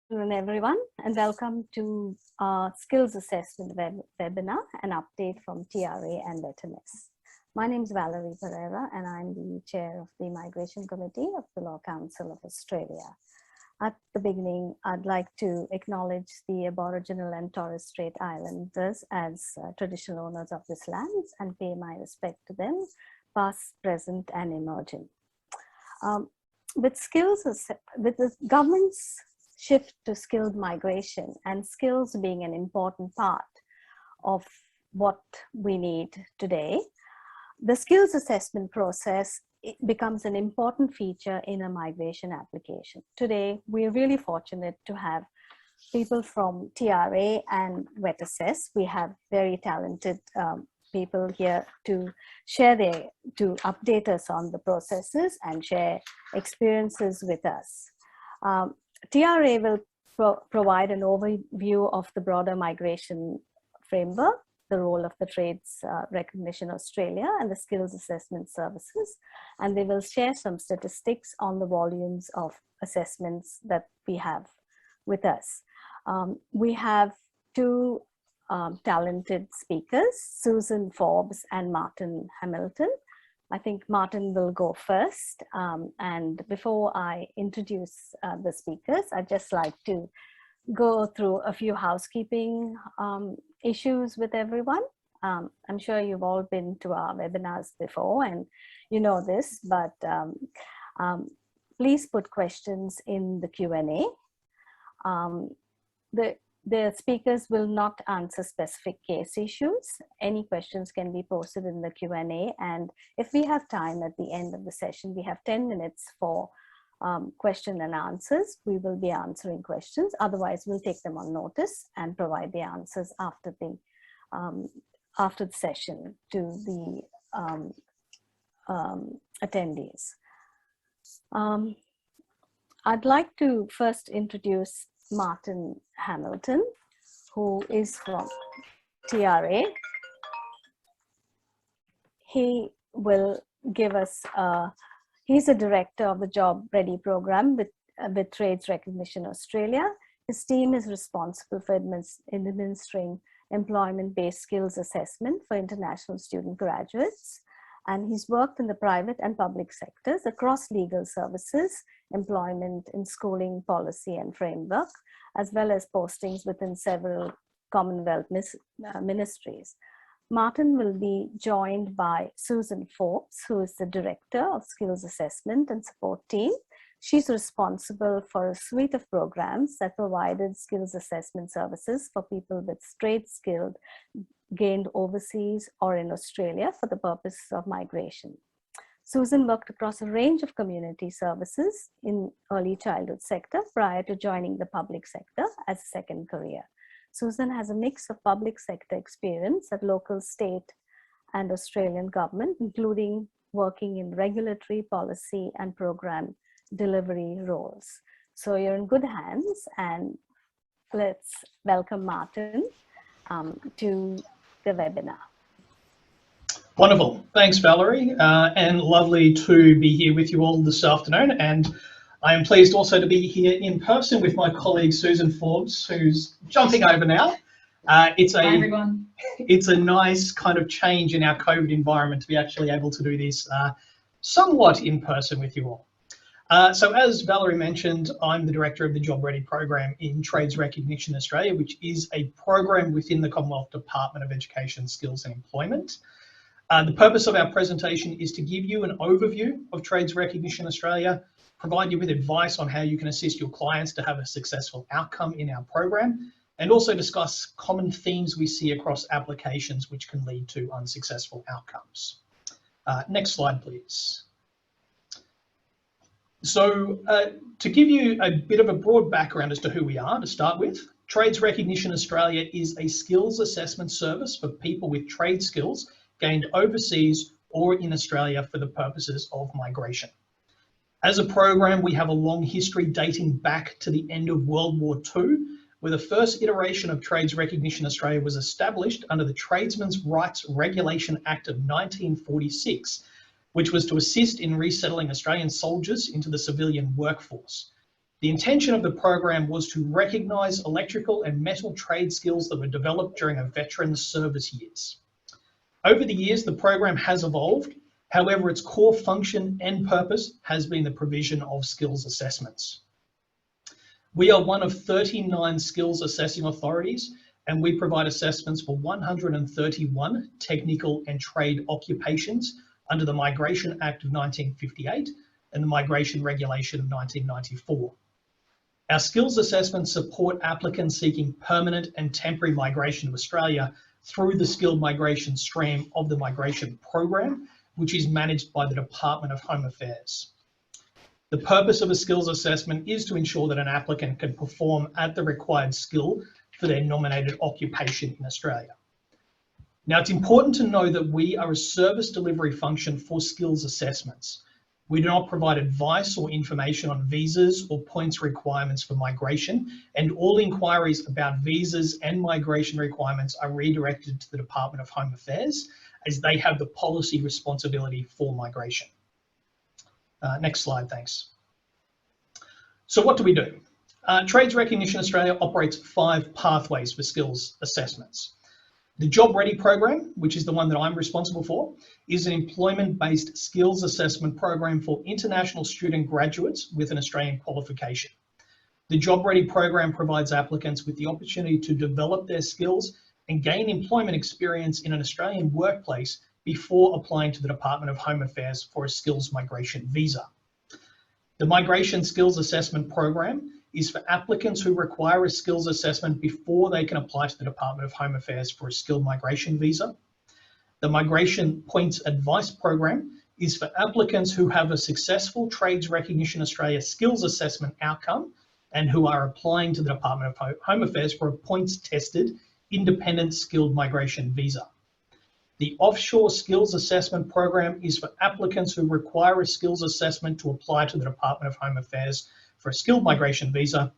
Hello everyone, and welcome to our Skills Assessment webinar, an update from TRA and Vetassess. My name is Valerie Pereira and I'm the chair of the Migration Committee of the Law Council of Australia. At the beginning, I'd like to acknowledge the Aboriginal and Torres Strait Islanders as traditional owners of this land and pay my respect to them, past, present, and emerging. With the government's shift to skilled migration and skills being an important part of what we need today, the skills assessment process becomes an important feature in a migration application. Today, we're really fortunate to have people from TRA and Vetassess. We have very talented people here to update us on the processes and share experiences with us. TRA will provide an overview of the broader migration framework, the role of the Trades Recognition Australia and the Skills Assessment Services, and they will share some statistics on the volumes of assessments that we have with us. We have two talented speakers, Susan Forbes and Martin Hamilton. I think Martin will go first. And before I introduce the speakers, I'd just like to go through a few housekeeping issues with everyone. I'm sure you've all been to our webinars before and you know this, but please put questions in the Q&A. The speakers will not answer specific case issues. Any questions can be posted in the Q&A, and if we have time at the end of the session, we have 10 minutes for question and answers. We will be answering questions. Otherwise, we'll take them on notice and provide the answers after the session to the attendees. I'd like to first introduce Martin Hamilton, who is from TRA. He will give us, he's a director of the Job Ready program with Trades Recognition Australia. His team is responsible for administering employment-based skills assessment for international student graduates. And he's worked in the private and public sectors across legal services, employment in schooling policy and framework, as well as postings within several Commonwealth ministries. Martin will be joined by Susan Forbes, who is the Director of Skills Assessment and Support Team. She's responsible for a suite of programs that provided skills assessment services for people with trade skills gained overseas or in Australia for the purposes of migration. Susan worked across a range of community services in early childhood sector prior to joining the public sector as a second career. Susan has a mix of public sector experience at local, state, and Australian government, including working in regulatory policy and program delivery roles. So you're in good hands, and let's welcome Martin to the webinar. Wonderful. Thanks, Valerie, and lovely to be here with you all this afternoon. And I am pleased also to be here in person with my colleague Susan Forbes, who's jumping over now. Hi, everyone. It's a nice kind of change in our COVID environment to be actually able to do this somewhat in person with you all. So as Valerie mentioned, I'm the director of the Job Ready program in Trades Recognition Australia, which is a program within the Commonwealth Department of Education, Skills and Employment. The purpose of our presentation is to give you an overview of Trades Recognition Australia, provide you with advice on how you can assist your clients to have a successful outcome in our program, and also discuss common themes we see across applications which can lead to unsuccessful outcomes. Next slide, please. So to give you a bit of a broad background as to who we are to start with, Trades Recognition Australia is a skills assessment service for people with trade skills gained overseas or in Australia for the purposes of migration. As a program, we have a long history dating back to the end of World War II, where the first iteration of Trades Recognition Australia was established under the Tradesmen's Rights Regulation Act of 1946, which was to assist in resettling Australian soldiers into the civilian workforce. The The intention of the program was to recognise electrical and metal trade skills that were developed during a veteran's service years. Over the years, the program has evolved. However, its core function and purpose has been the provision of skills assessments. We are one of 39 skills assessing authorities, and we provide assessments for 131 technical and trade occupations under the Migration Act of 1958 and the Migration Regulation of 1994. Our skills assessments support applicants seeking permanent and temporary migration to Australia through the skilled migration stream of the migration program, which is managed by the Department of Home Affairs. The purpose of a skills assessment is to ensure that an applicant can perform at the required skill for their nominated occupation in Australia. Now, it's important to know that we are a service delivery function for skills assessments. We do not provide advice or information on visas or points requirements for migration, and all inquiries about visas and migration requirements are redirected to the Department of Home Affairs, as they have the policy responsibility for migration. Next slide, thanks. So what do we do? Trades Recognition Australia operates 5 pathways for skills assessments. The Job Ready program, which is the one that I'm responsible for, is an employment-based skills assessment program for international student graduates with an Australian qualification. The Job Ready program provides applicants with the opportunity to develop their skills and gain employment experience in an Australian workplace before applying to the Department of Home Affairs for a skills migration visa. The Migration Skills Assessment program is for applicants who require a skills assessment before they can apply to the Department of Home Affairs for a skilled migration visa. The Migration Points Advice program is for applicants who have a successful Trades Recognition Australia skills assessment outcome and who are applying to the Department of Home Affairs for a points-tested independent skilled migration visa. The Offshore Skills Assessment program is for applicants who require a skills assessment to apply to the Department of Home Affairs for a skilled migration visa.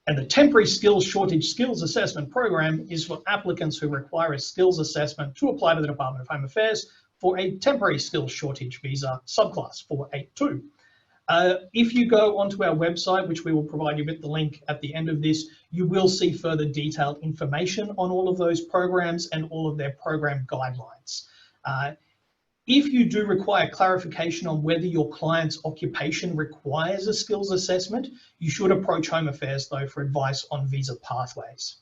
And the Temporary Skills Shortage Skills Assessment program is for applicants who require a skills assessment to apply to the Department of Home Affairs for a temporary skills shortage visa subclass 482. If you go onto our website, which we will provide you with the link at the end of this, you will see further detailed information on all of those programs and all of their program guidelines. If you do require clarification on whether your client's occupation requires a skills assessment, you should approach Home Affairs though for advice on visa pathways.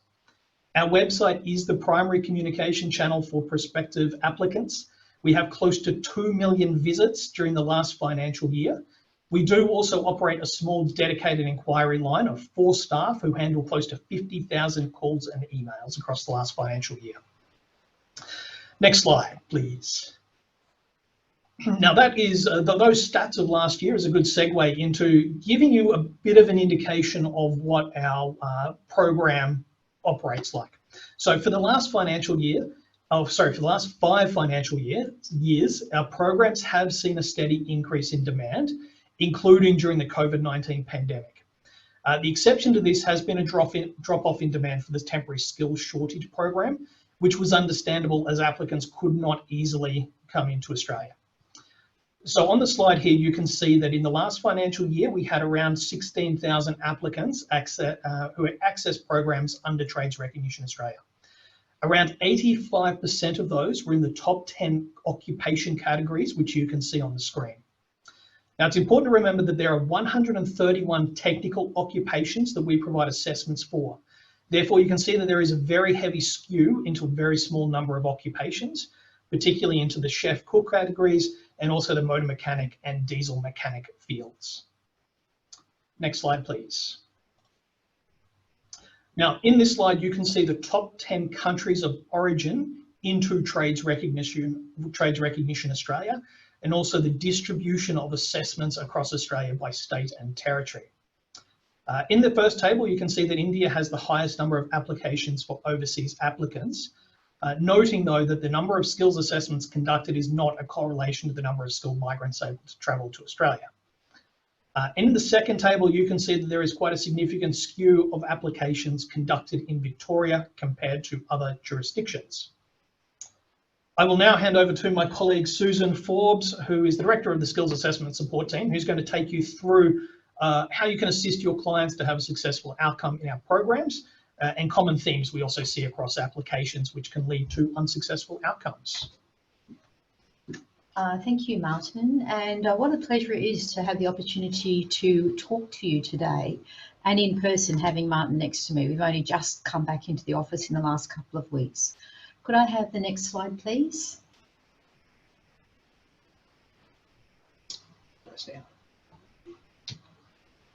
Our website is the primary communication channel for prospective applicants. We have close to 2 million visits during the last financial year. We do also operate a small dedicated inquiry line of 4 staff who handle close to 50,000 calls and emails across the last financial year. Next slide, please. Now that is, those stats of last year is a good segue into giving you a bit of an indication of what our program operates like. So for the last financial year, for the last 5 financial years, our programs have seen a steady increase in demand, including during the COVID-19 pandemic. The exception to this has been a drop-off in demand for the temporary skills shortage program, which was understandable as applicants could not easily come into Australia. So on the slide here, you can see that in the last financial year, we had around 16,000 applicants who had access programs under Trades Recognition Australia. Around 85% of those were in the top 10 occupation categories, which you can see on the screen. Now, it's important to remember that there are 131 technical occupations that we provide assessments for. Therefore, you can see that there is a very heavy skew into a very small number of occupations, particularly into the chef cook categories and also the motor mechanic and diesel mechanic fields. Next slide, please. Now, in this slide, you can see the top 10 countries of origin into Trades Recognition Australia, and also the distribution of assessments across Australia by state and territory. In the first table, you can see that India has the highest number of applications for overseas applicants, noting though that the number of skills assessments conducted is not a correlation to the number of skilled migrants able to travel to Australia. In the second table, you can see that there is quite a significant skew of applications conducted in Victoria compared to other jurisdictions. I will now hand over to my colleague Susan Forbes, who is the Director of the Skills Assessment Support Team, who's going to take you through how you can assist your clients to have a successful outcome in our programs, and common themes we also see across applications which can lead to unsuccessful outcomes. Thank you, Martin, and what a pleasure it is to have the opportunity to talk to you today, and in person, having Martin next to me. We've only just come back into the office in the last couple of weeks. Could I have the next slide, please?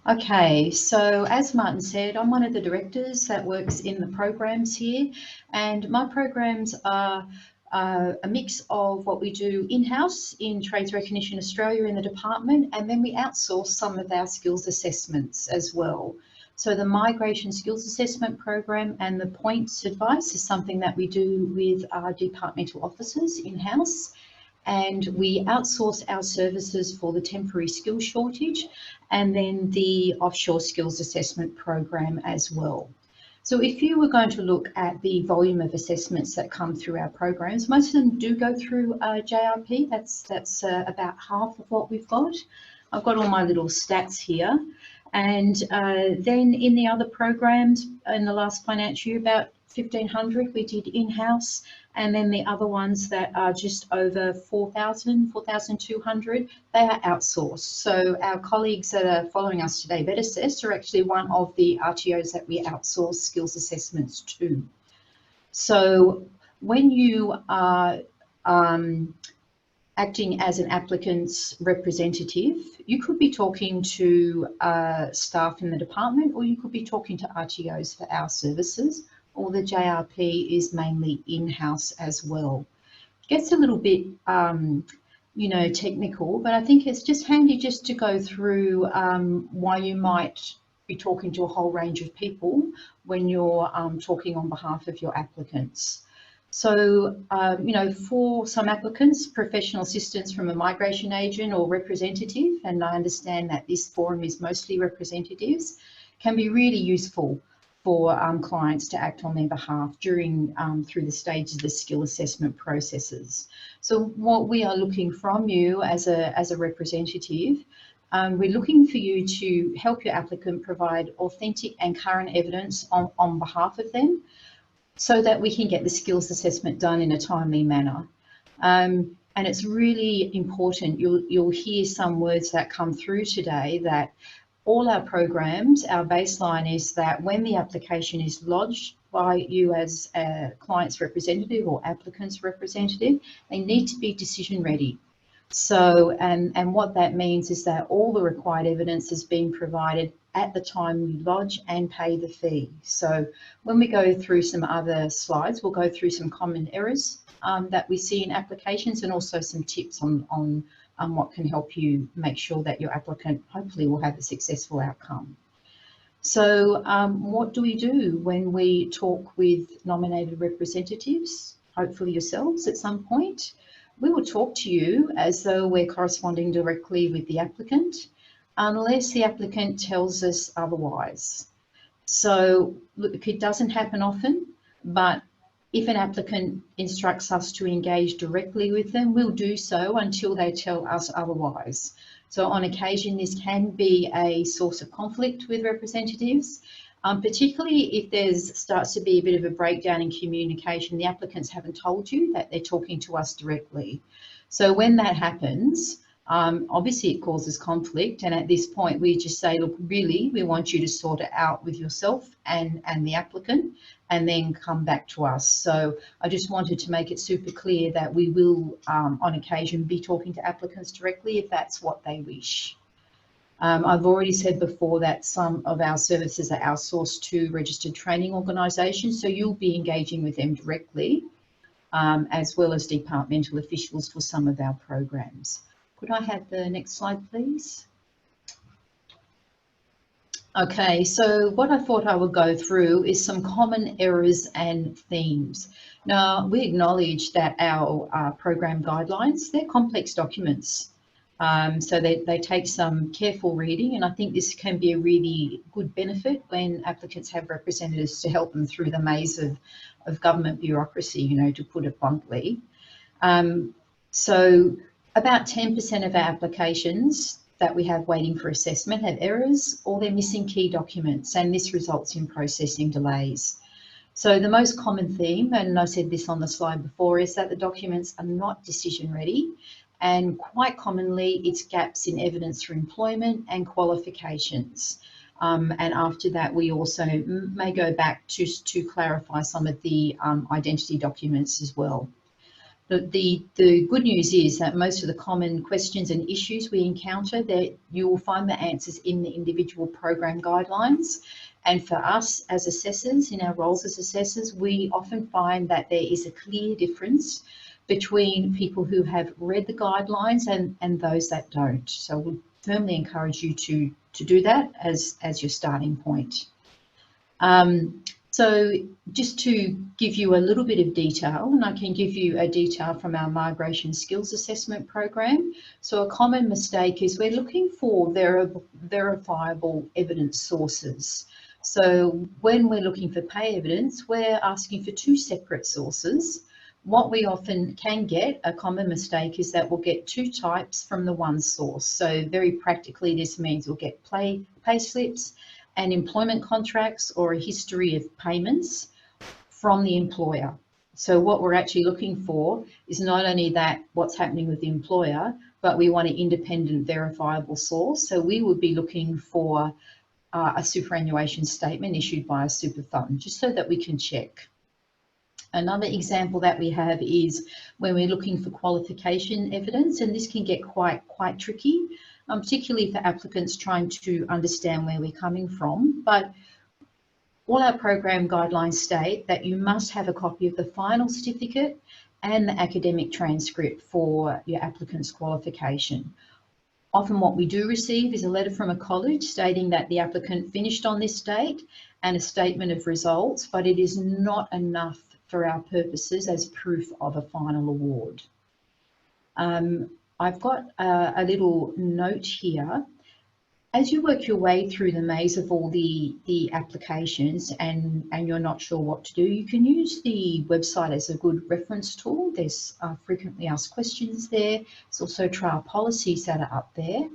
Okay, so as Martin said, I'm one of the directors that works in the programs here, and my programs are a mix of what we do in-house in Trades Recognition Australia in the department, and then we outsource some of our skills assessments as well. So the Migration Skills Assessment Program and the Points Advice is something that we do with our departmental officers in-house, and we outsource our services for the temporary skills shortage and then the offshore skills assessment program as well. So if you were going to look at the volume of assessments that come through our programs, most of them do go through JRP. That's about half of what we've got. I've got all my little stats here. And then in the other programs in the last financial year, about 1,500 we did in-house, and then the other ones that are just over 4,000, 4,200, they are outsourced. So our colleagues that are following us today, Vetassess, are actually one of the RTOs that we outsource skills assessments to. So when you are acting as an applicant's representative, you could be talking to staff in the department, or you could be talking to RTOs for our services, or the JRP is mainly in-house as well. It gets a little bit, you know, technical, but I think it's just handy just to go through why you might be talking to a whole range of people when you're talking on behalf of your applicants. So, you know, for some applicants, professional assistance from a migration agent or representative, and I understand that this forum is mostly representatives, can be really useful for clients to act on their behalf during through the stages of the skill assessment processes. So what we are looking from you as a representative, we're looking for you to help your applicant provide authentic and current evidence on behalf of them, so that we can get the skills assessment done in a timely manner. And it's really important, you'll hear some words that come through today, that all our programs, our baseline is that when the application is lodged by you as a client's representative or applicant's representative, they need to be decision ready. So, and what that means is that all the required evidence is being provided at the time you lodge and pay the fee. So when we go through some other slides, we'll go through some common errors that we see in applications, and also some tips on what can help you make sure that your applicant hopefully will have a successful outcome. So what do we do when we talk with nominated representatives, hopefully yourselves at some point? We will talk to you as though we're corresponding directly with the applicant, unless the applicant tells us otherwise. So look, it doesn't happen often, but if an applicant instructs us to engage directly with them, we'll do so until they tell us otherwise. So on occasion, this can be a source of conflict with representatives, particularly if there starts to be a bit of a breakdown in communication. The applicants haven't told you that they're talking to us directly. So when that happens, obviously it causes conflict, and at this point we just say, look, really, we want you to sort it out with yourself and the applicant, and then come back to us. So I just wanted to make it super clear that we will, on occasion, be talking to applicants directly if that's what they wish. I've already said before that some of our services are outsourced to registered training organisations, so you'll be engaging with them directly, as well as departmental officials for some of our programs. Could I have the next slide, please? Okay, so what I thought I would go through is some common errors and themes. Now, we acknowledge that our program guidelines, they're complex documents. So they take some careful reading, and I think this can be a really good benefit when applicants have representatives to help them through the maze of government bureaucracy, you know, to put it bluntly. So about 10% of our applications that we have waiting for assessment have errors or they're missing key documents, and this results in processing delays. So the most common theme, and I said this on the slide before, is that the documents are not decision ready, and quite commonly it's gaps in evidence for employment and qualifications. And after that, we also may go back to clarify some of the identity documents as well. The good news is that most of the common questions and issues we encounter, that you will find the answers in the individual program guidelines. And for us as assessors, in our roles as assessors, we often find that there is a clear difference between people who have read the guidelines and those that don't. So we firmly encourage you to do that as your starting point. So just to give you a little bit of detail, and I can give you a detail from our migration skills assessment program. So a common mistake is we're looking for verifiable evidence sources. So when we're looking for pay evidence, we're asking for two separate sources. What we often can get, a common mistake, is that we'll get two types from the one source. So very practically, this means we'll get pay slips and employment contracts or a history of payments from the employer. So what we're actually looking for is not only that what's happening with the employer, but we want an independent verifiable source. So we would be looking for a superannuation statement issued by a super fund, just so that we can check. Another example that we have is when we're looking for qualification evidence, and this can get quite tricky, particularly for applicants trying to understand where we're coming from. But all our program guidelines state that you must have a copy of the final certificate and the academic transcript for your applicant's qualification. Often what we do receive is a letter from a college stating that the applicant finished on this date and a statement of results, but it is not enough for our purposes as proof of a final award. I've got a little note here. As you work your way through the maze of all the applications and you're not sure what to do, you can use the website as a good reference tool. There's frequently asked questions there. There's also trial policies that are up there.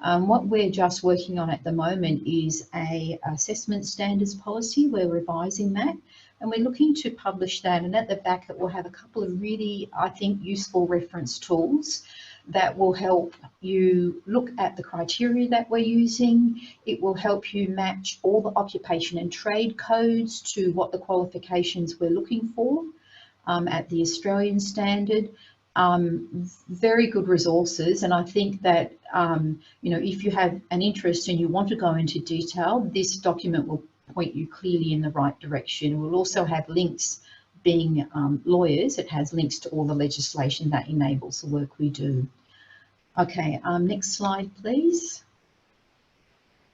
What we're just working on at the moment is a assessment standards policy. We're revising that and we're looking to publish that, and at the back it will have a couple of really, I think, useful reference tools that will help you look at the criteria that we're using. It will help you match all the occupation and trade codes to what the qualifications we're looking for at the Australian standard. Very good resources, and I think that you know, if you have an interest and you want to go into detail, this document will point you clearly in the right direction. We'll also have links. Being lawyers, it has links to all the legislation that enables the work we do. Okay, next slide, please.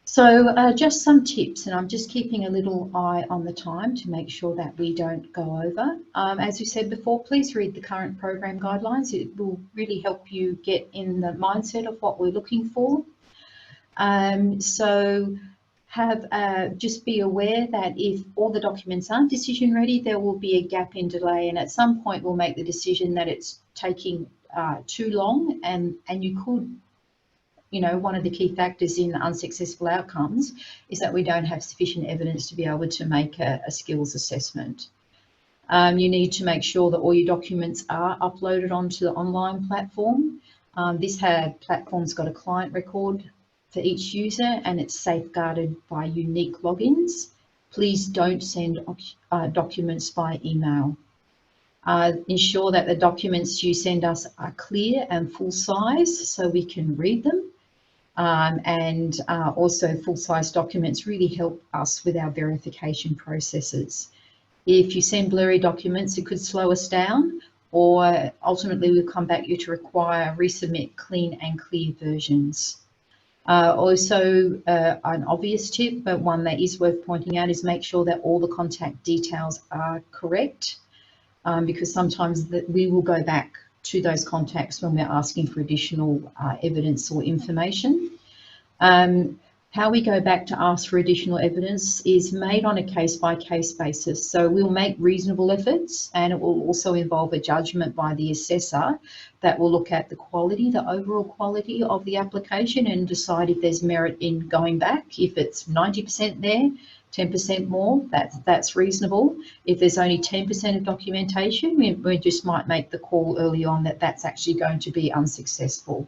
So just some tips, and I'm just keeping a little eye on the time to make sure that we don't go over. As we said before, please read the current program guidelines. It will really help you get in the mindset of what we're looking for. Just be aware that if all the documents aren't decision ready, there will be a gap in delay, and at some point we'll make the decision that it's taking too long, and you could, you know, one of the key factors in unsuccessful outcomes is that we don't have sufficient evidence to be able to make a skills assessment. You need to make sure that all your documents are uploaded onto the online platform. This platform's got a client record for each user, and it's safeguarded by unique logins. Please don't send documents by email. Ensure that the documents you send us are clear and full size so we can read them. Also full size documents really help us with our verification processes. If you send blurry documents, it could slow us down, or ultimately we'll come back you to require resubmit clean and clear versions. Also, an obvious tip, but one that is worth pointing out, is make sure that all the contact details are correct, because sometimes we will go back to those contacts when we're asking for additional evidence or information. How we go back to ask for additional evidence is made on a case-by-case basis. So we'll make reasonable efforts, and it will also involve a judgment by the assessor that will look at the quality, the overall quality of the application, and decide if there's merit in going back. If it's 90% there, 10% more, that's reasonable. If there's only 10% of documentation, we just might make the call early on that that's actually going to be unsuccessful.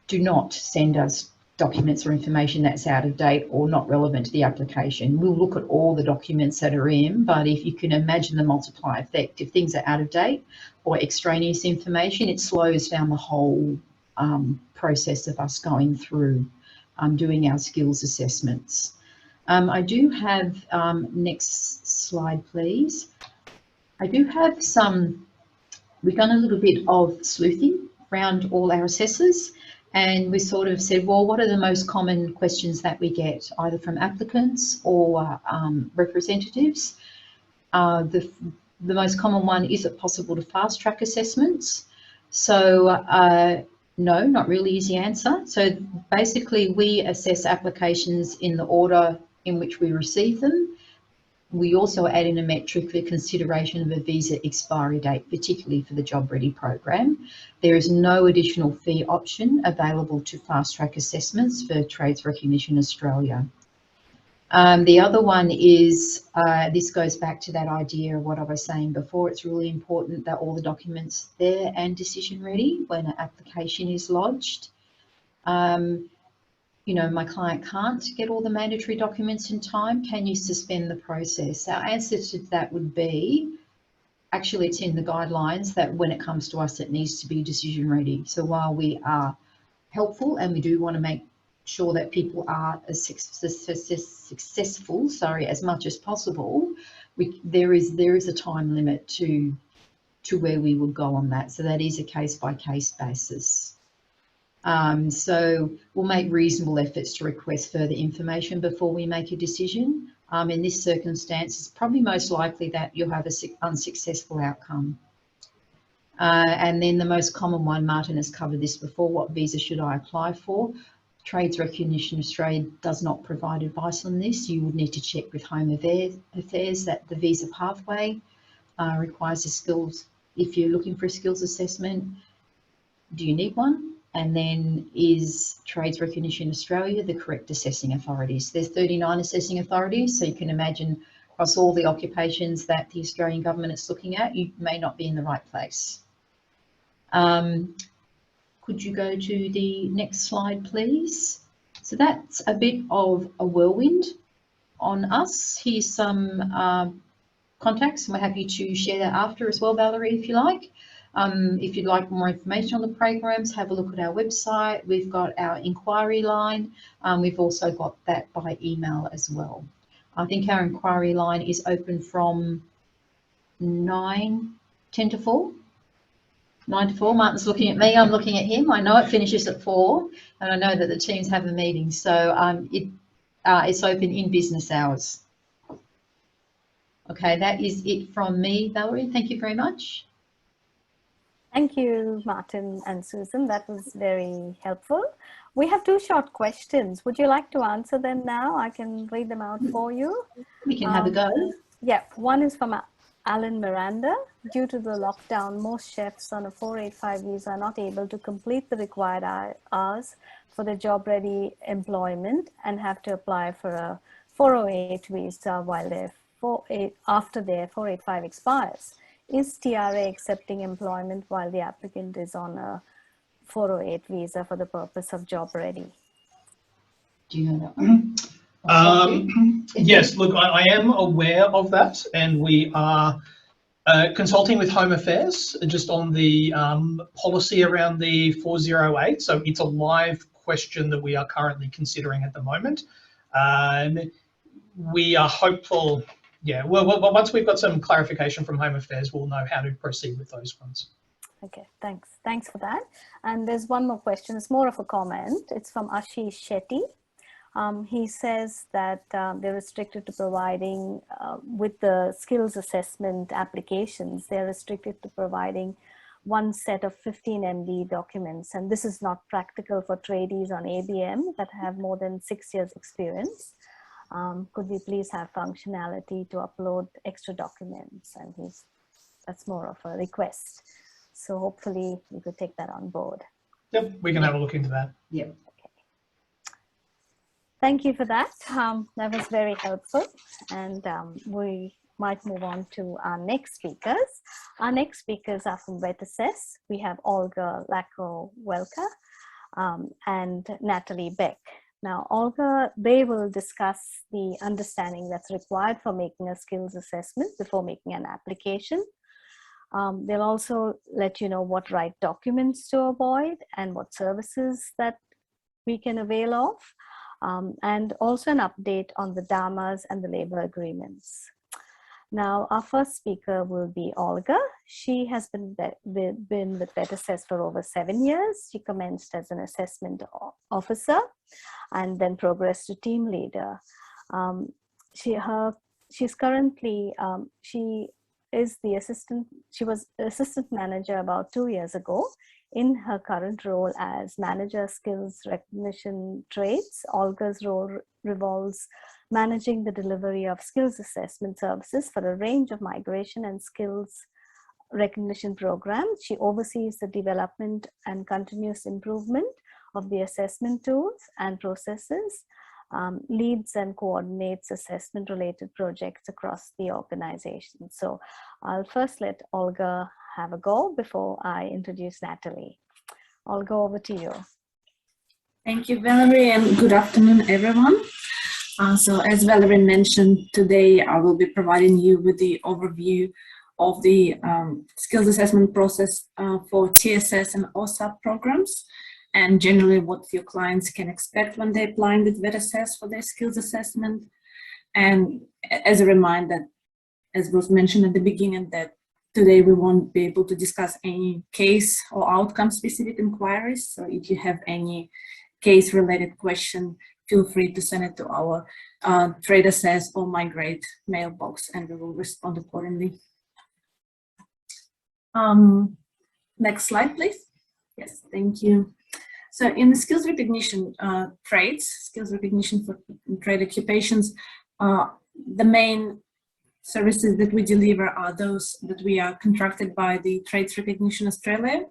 Do not send us documents or information that's out of date or not relevant to the application. We'll look at all the documents that are in, but if you can imagine the multiplier effect, if things are out of date or extraneous information, it slows down the whole process of us going through doing our skills assessments. I do have, next slide please. I do have we've done a little bit of sleuthing around all our assessors, and we sort of said, well, what are the most common questions that we get, either from applicants or representatives? The most common one, is it possible to fast track assessments? So no, not really is the answer. So basically we assess applications in the order in which we receive them. We also add in a metric for consideration of a visa expiry date, particularly for the Job Ready program. There is no additional fee option available to fast track assessments for Trades Recognition Australia. The other one is, this goes back to that idea of what I was saying before. It's really important that all the documents there and decision ready when an application is lodged. You know, my client can't get all the mandatory documents in time. Can you suspend the process? Our answer to that would be, actually it's in the guidelines that when it comes to us, it needs to be decision ready. So while we are helpful and we do want to make sure that people are as successful, as much as possible, there is a time limit to where we would go on that. So that is a case-by-case basis. So we'll make reasonable efforts to request further information before we make a decision. In this circumstance, it's probably most likely that you'll have an unsuccessful outcome. And then the most common one, Martin has covered this before, what visa should I apply for? Trades Recognition Australia does not provide advice on this. You would need to check with Home Affairs that the visa pathway requires a skills. If you're looking for a skills assessment, do you need one? And then, is Trades Recognition Australia the correct assessing authorities? There's 39 assessing authorities, so you can imagine across all the occupations that the Australian government is looking at, you may not be in the right place. Could you go to the next slide, please? So that's a bit of a whirlwind on us. Here's some contacts, and we're happy to share that after as well, Valerie, if you like. If you'd like more information on the programs, have a look at our website. We've got our inquiry line. We've also got that by email as well. I think our inquiry line is open from 10 to 4. 9 to 4. Martin's looking at me. I'm looking at him. I know it finishes at 4, and I know that the teams have a meeting. So it's open in business hours. Okay, that is it from me, Valerie. Thank you very much. Thank you, Martin and Susan. That was very helpful. We have 2 short questions. Would you like to answer them now? I can read them out for you. We can have a go. Yeah, one is from Alan Miranda. Due to the lockdown, most chefs on a 485 visa are not able to complete the required hours for the job-ready employment and have to apply for a 408 visa while after their 485 expires. Is TRA accepting employment while the applicant is on a 408 visa for the purpose of job ready? Do you know that one? Yes, look, I am aware of that, and we are consulting with Home Affairs just on the policy around the 408. So it's a live question that we are currently considering at the moment. We are hopeful. Yeah, well, once we've got some clarification from Home Affairs, we'll know how to proceed with those ones. Okay, thanks. Thanks for that. And there's one more question. It's more of a comment. It's from Ashish Shetty. He says that they're restricted to providing, with the skills assessment applications, they're restricted to providing one set of 15 MD documents, and this is not practical for tradies on ABM that have more than 6 years experience. Could we please have functionality to upload extra documents? And that's more of a request. So hopefully we could take that on board. Yep, we can have a look into that. Yep. Thank you for that. That was very helpful. And we might move on to our next speakers. Our next speakers are from Vetassess. We have Olga Lako-Welka and Natalie Beck. Now, Olga, they will discuss the understanding that's required for making a skills assessment before making an application. They'll also let you know what right documents to avoid and what services that we can avail of. And also an update on the DAMAs and the labor agreements. Now, our first speaker will be Olga. She has been with Vetassess for over 7 years. She commenced as an assessment officer and then progressed to team leader. She's currently, she was assistant manager about 2 years ago. In her current role as manager skills recognition trades, Olga's role revolves managing the delivery of skills assessment services for a range of migration and skills recognition programs. She oversees the development and continuous improvement of the assessment tools and processes, leads and coordinates assessment related projects across the organization. So I'll first let Olga have a go before I introduce Natalie. Olga, over to you. Thank you, Valerie, and good afternoon, everyone. So as Valerie mentioned, today I will be providing you with the overview of the skills assessment process for TSS and OSAP programs, and generally what your clients can expect when they're applying with Vetassess for their skills assessment. And as a reminder, as was mentioned at the beginning, that today we won't be able to discuss any case or outcome specific inquiries. So if you have any case related question, feel free to send it to our Trade Assess or Migrate mailbox and we will respond accordingly. Next slide, please. Yes, thank you. So in the skills recognition skills recognition for trade occupations, the main services that we deliver are those that we are contracted by the Trades Recognition Australia,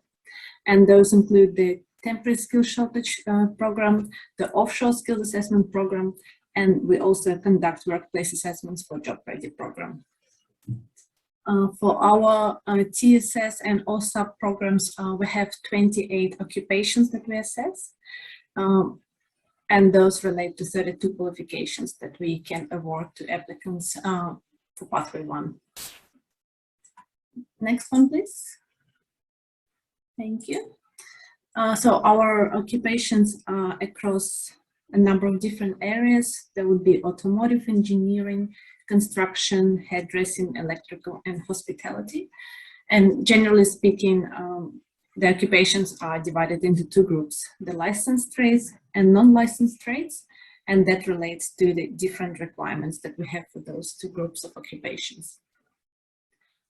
and those include the temporary skills shortage program, the offshore skills assessment program, and we also conduct workplace assessments for job ready program. For our TSS and OSAP programs, we have 28 occupations that we assess, and those relate to 32 qualifications that we can award to applicants for Pathway 1. Next one, please. Thank you. So our occupations are across a number of different areas. There would be automotive engineering, construction, hairdressing, electrical, and hospitality. And generally speaking, the occupations are divided into two groups, the licensed trades and non-licensed trades, and that relates to the different requirements that we have for those two groups of occupations.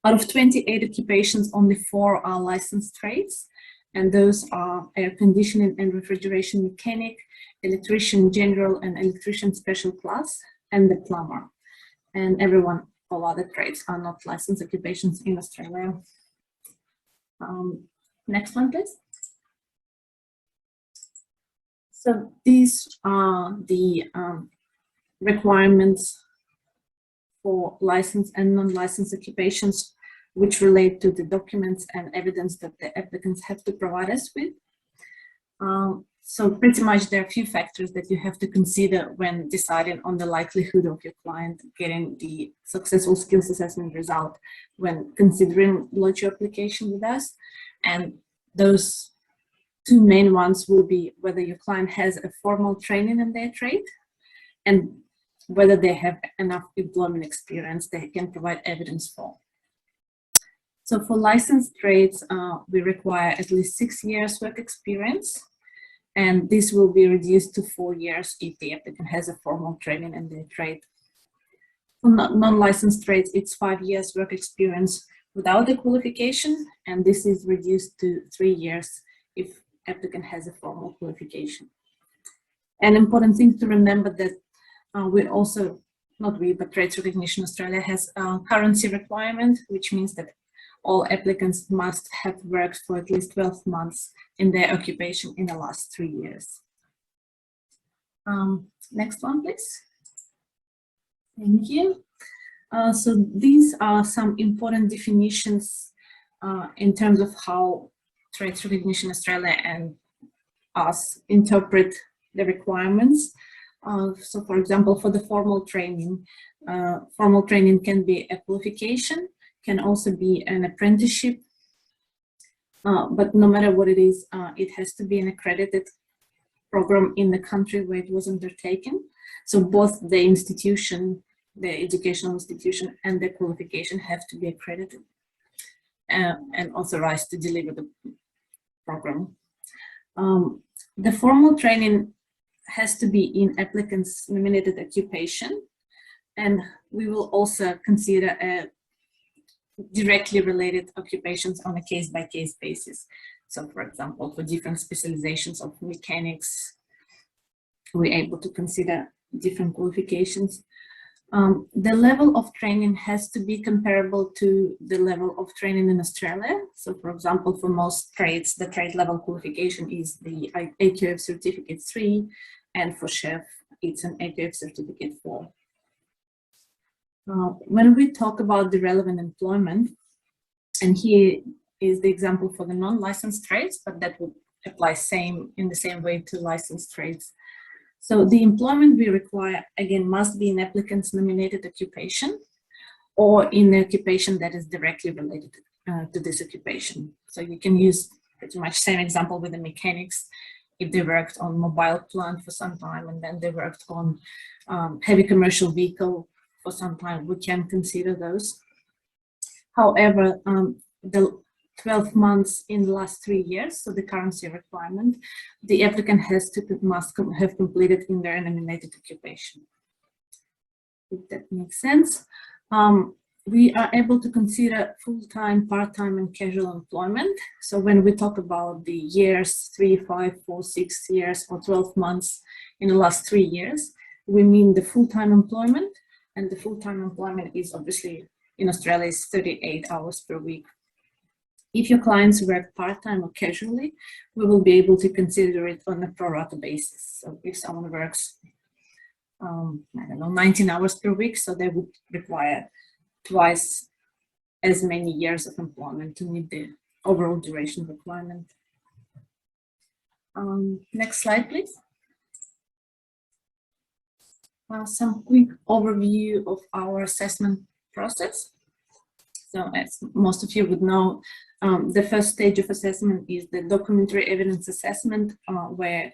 Out of 28 occupations, only 4 are licensed trades, and those are air conditioning and refrigeration mechanic, electrician general and electrician special class, and the plumber. And all other trades are not licensed occupations in Australia. Next one, please. So these are the requirements for licensed and non-licensed occupations, which relate to the documents and evidence that the applicants have to provide us with. So pretty much there are a few factors that you have to consider when deciding on the likelihood of your client getting the successful skills assessment result when considering lodge your application with us. And those two main ones will be whether your client has a formal training in their trade and whether they have enough employment experience they can provide evidence for. So for licensed trades, we require at least 6 years work experience, and this will be reduced to 4 years if the applicant has a formal training in their trade. For non-licensed trades, it's 5 years work experience without the qualification, and this is reduced to 3 years if applicant has a formal qualification. An important thing to remember that we also, not we, but Trades Recognition Australia has a currency requirement, which means that all applicants must have worked for at least 12 months in their occupation in the last 3 years. Next one, please. Thank you. So these are some important definitions in terms of how Trades Recognition Australia and us interpret the requirements. So for example, for the formal training can be a qualification, can also be an apprenticeship, but no matter what it is, it has to be an accredited program in the country where it was undertaken. So both the institution, the educational institution, and the qualification have to be accredited and authorized to deliver the program. The formal training has to be in applicant's nominated occupation, and we will also consider directly related occupations on a case-by-case basis. So for example, for different specializations of mechanics, we're able to consider different qualifications. The level of training has to be comparable to the level of training in Australia. So for example, for most trades, the trade level qualification is the AQF Certificate 3, and for chef, it's an AQF Certificate 4. When we talk about the relevant employment, and here is the example for the non-licensed trades, but that would apply in the same way to licensed trades. So the employment we require, again, must be in applicant's nominated occupation or in the occupation that is directly related to this occupation. So you can use pretty much same example with the mechanics. If they worked on mobile plant for some time and then they worked on heavy commercial vehicle for some time, we can consider those. However, the 12 months in the last 3 years, so the currency requirement, the applicant must have completed in their nominated occupation. If that makes sense. We are able to consider full-time, part-time, and casual employment. So when we talk about the years, 3, 5, 4, 6 years, or 12 months in the last 3 years, we mean the full-time employment, and the full-time employment is obviously in Australia is 38 hours per week. If your clients work part-time or casually, we will be able to consider it on a pro rata basis. So if someone works, I don't know, 19 hours per week, so they would require twice as many years of employment to meet the overall duration requirement. Next slide, please. Some quick overview of our assessment process. So as most of you would know, the first stage of assessment is the documentary evidence assessment, where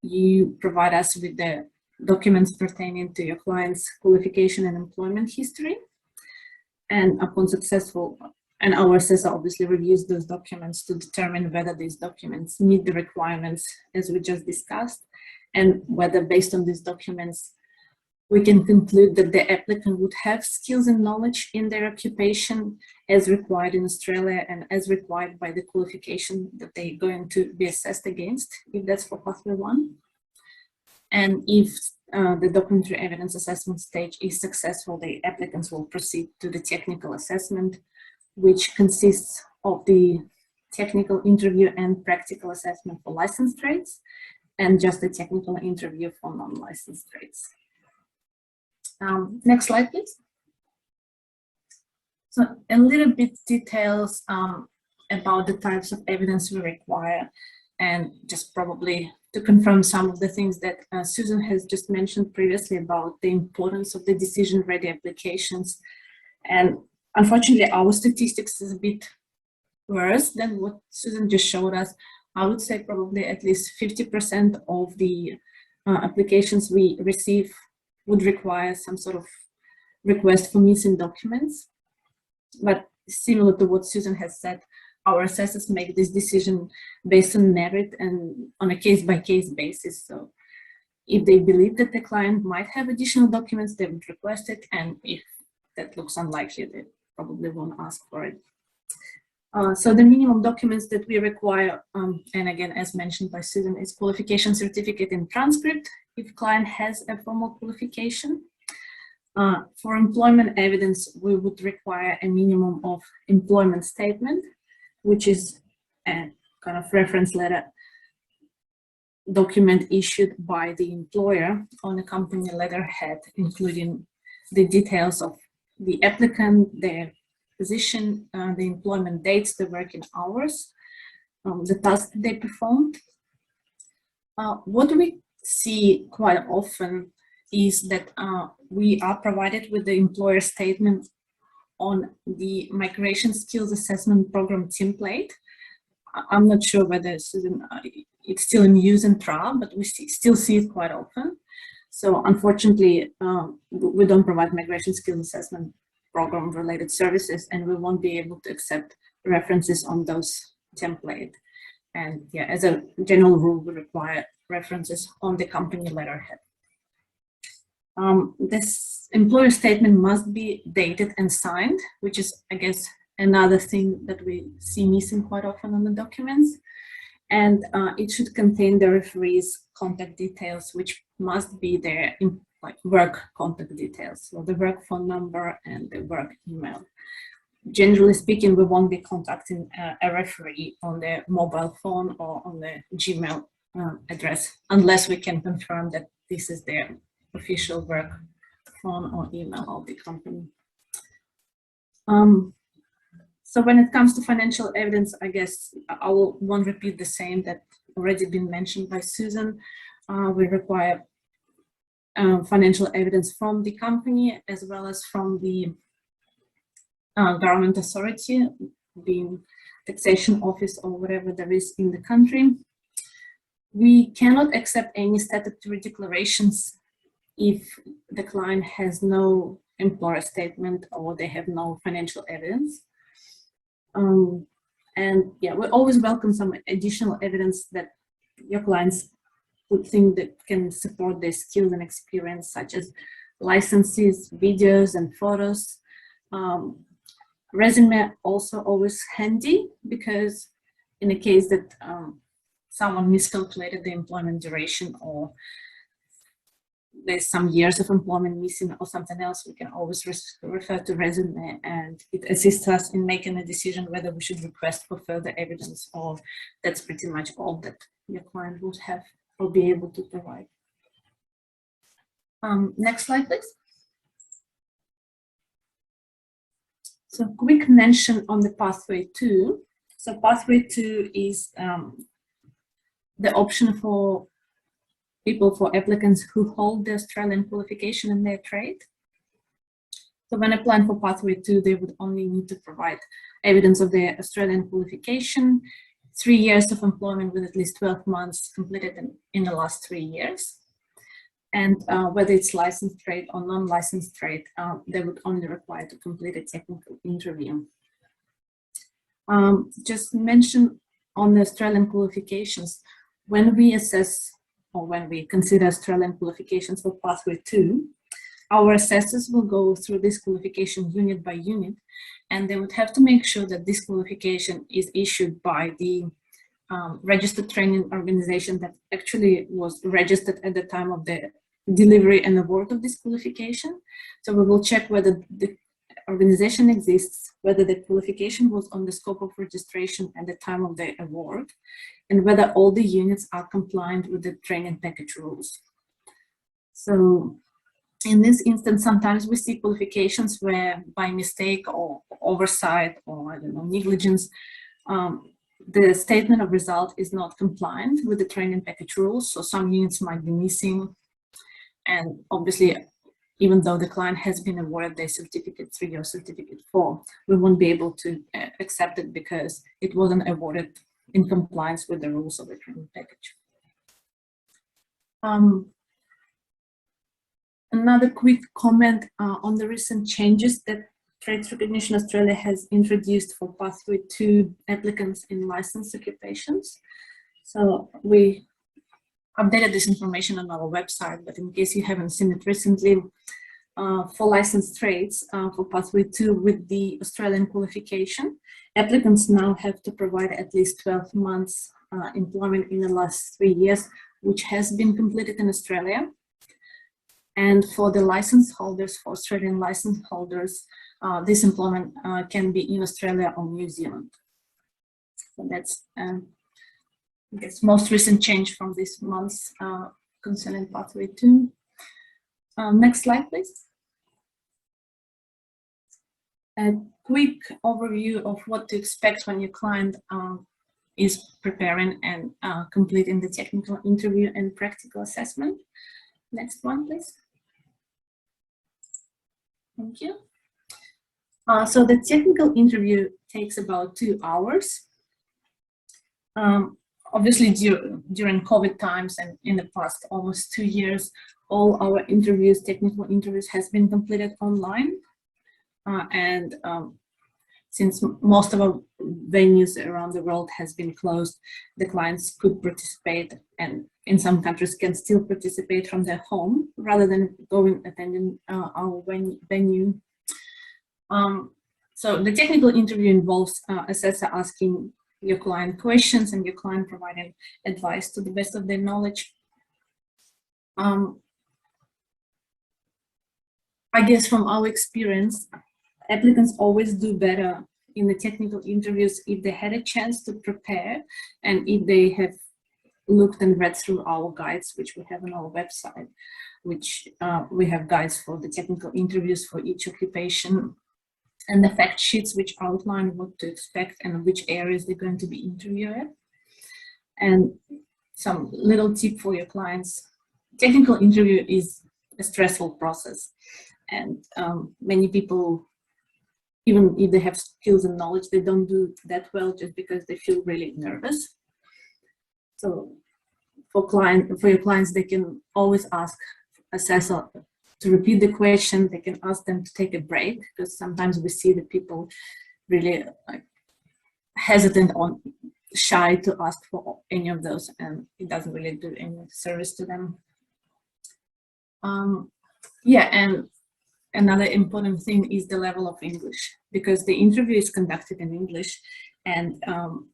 you provide us with the documents pertaining to your client's qualification and employment history. And upon successful, and our assessor obviously reviews those documents to determine whether these documents meet the requirements as we just discussed, and whether based on these documents, we can conclude that the applicant would have skills and knowledge in their occupation as required in Australia and as required by the qualification that they're going to be assessed against, if that's for pathway 1. And if the documentary evidence assessment stage is successful, the applicants will proceed to the technical assessment, which consists of the technical interview and practical assessment for licensed trades, and just a technical interview for non-licensed trades. Next slide, please. So a little bit details about the types of evidence we require, and just probably to confirm some of the things that Susan has just mentioned previously about the importance of the decision-ready applications. And unfortunately, our statistics is a bit worse than what Susan just showed us. I would say probably at least 50% of the applications we receive would require some sort of request for missing documents. But similar to what Susan has said, our assessors make this decision based on merit and on a case-by-case basis. So if they believe that the client might have additional documents, they would request it, and if that looks unlikely, probably won't ask for it. So the minimum documents that we require, and again, as mentioned by Susan, is qualification certificate and transcript if client has a formal qualification. For employment evidence, we would require a minimum of employment statement, which is a kind of reference letter document issued by the employer on a company letterhead, including the details of the applicant, their position, the employment dates, the working hours, the tasks they performed. What we see quite often is that we are provided with the employer statement on the Migration Skills Assessment Program template. I'm not sure whether Susan, it's still in use and trial, but we still see it quite often. So unfortunately, we don't provide Migration Skills Assessment Program related services, and we won't be able to accept references on those template. And yeah, as a general rule, we require references on the company letterhead. This employer statement must be dated and signed, which is, I guess, another thing that we see missing quite often on the documents. And it should contain the referee's contact details, which must be their like work contact details, so the work phone number and the work email. Generally speaking, we won't be contacting a referee on their mobile phone or on the Gmail address, unless we can confirm that this is their official work phone or email of the company. So when it comes to financial evidence, I guess I won't repeat the same that already been mentioned by Susan. We require financial evidence from the company as well as from the government authority, being taxation office or whatever there is in the country. We cannot accept any statutory declarations if the client has no employer statement or they have no financial evidence. And yeah, we always welcome some additional evidence that your clients would think that can support their skills and experience, such as licenses, videos, and photos. Resume also always handy, because in the case that someone miscalculated the employment duration, or there's some years of employment missing or something else, we can always refer to resume, and it assists us in making a decision whether we should request for further evidence, or that's pretty much all that your client would have or be able to provide. Next slide, please. So quick mention on the pathway 2. So pathway 2 is the option for people, for applicants who hold the Australian qualification in their trade. So when applying for pathway 2, they would only need to provide evidence of their Australian qualification, 3 years of employment with at least 12 months completed in the last 3 years. And whether it's licensed trade or non-licensed trade, they would only require to complete a technical interview. Just mention on the Australian qualifications, when we assess or when we consider Australian qualifications for pathway 2, our assessors will go through this qualification unit by unit, and they would have to make sure that this qualification is issued by the registered training organization that actually was registered at the time of the delivery and award of this qualification. So we will check whether the organization exists, whether the qualification was on the scope of registration at the time of the award, and whether all the units are compliant with the training package rules. So in this instance, sometimes we see qualifications where by mistake or oversight or I don't know, negligence, the statement of result is not compliant with the training package rules. So some units might be missing. And obviously, even though the client has been awarded their certificate 3 or certificate 4, we won't be able to accept it because it wasn't awarded in compliance with the rules of the training package. Another quick comment on the recent changes that Trades Recognition Australia has introduced for pathway 2 applicants in licensed occupations. So we updated this information on our website, but in case you haven't seen it recently, for licensed trades for Pathway 2 with the Australian qualification, applicants now have to provide at least 12 months employment in the last 3 years, which has been completed in Australia. And for the license holders, for Australian license holders, this employment can be in Australia or New Zealand. So that's, I guess, most recent change from this month's concerning Pathway 2. Next slide, please. A quick overview of what to expect when your client is preparing and completing the technical interview and practical assessment. Next one, please. Thank you. So the technical interview takes about 2 hours. Obviously, during COVID times and in the past almost 2 years, all our interviews, technical interviews, has been completed online. Since most of our venues around the world has been closed, the clients could participate, and in some countries can still participate from their home rather than going attending our venue. So the technical interview involves assessor asking your client questions and your client providing advice to the best of their knowledge. I guess from our experience, applicants always do better in the technical interviews if they had a chance to prepare and if they have looked and read through our guides, which we have on our website, which we have guides for the technical interviews for each occupation, and the fact sheets which outline what to expect and which areas they're going to be interviewing. And some little tip for your clients: technical interview is a stressful process, and many people, even if they have skills and knowledge, they don't do that well just because they feel really nervous. So for your clients, they can always ask assessor to repeat the question. They can ask them to take a break, because sometimes we see that people really hesitant or shy to ask for any of those, and it doesn't really do any service to them. Yeah, and another important thing is the level of English, because the interview is conducted in English, and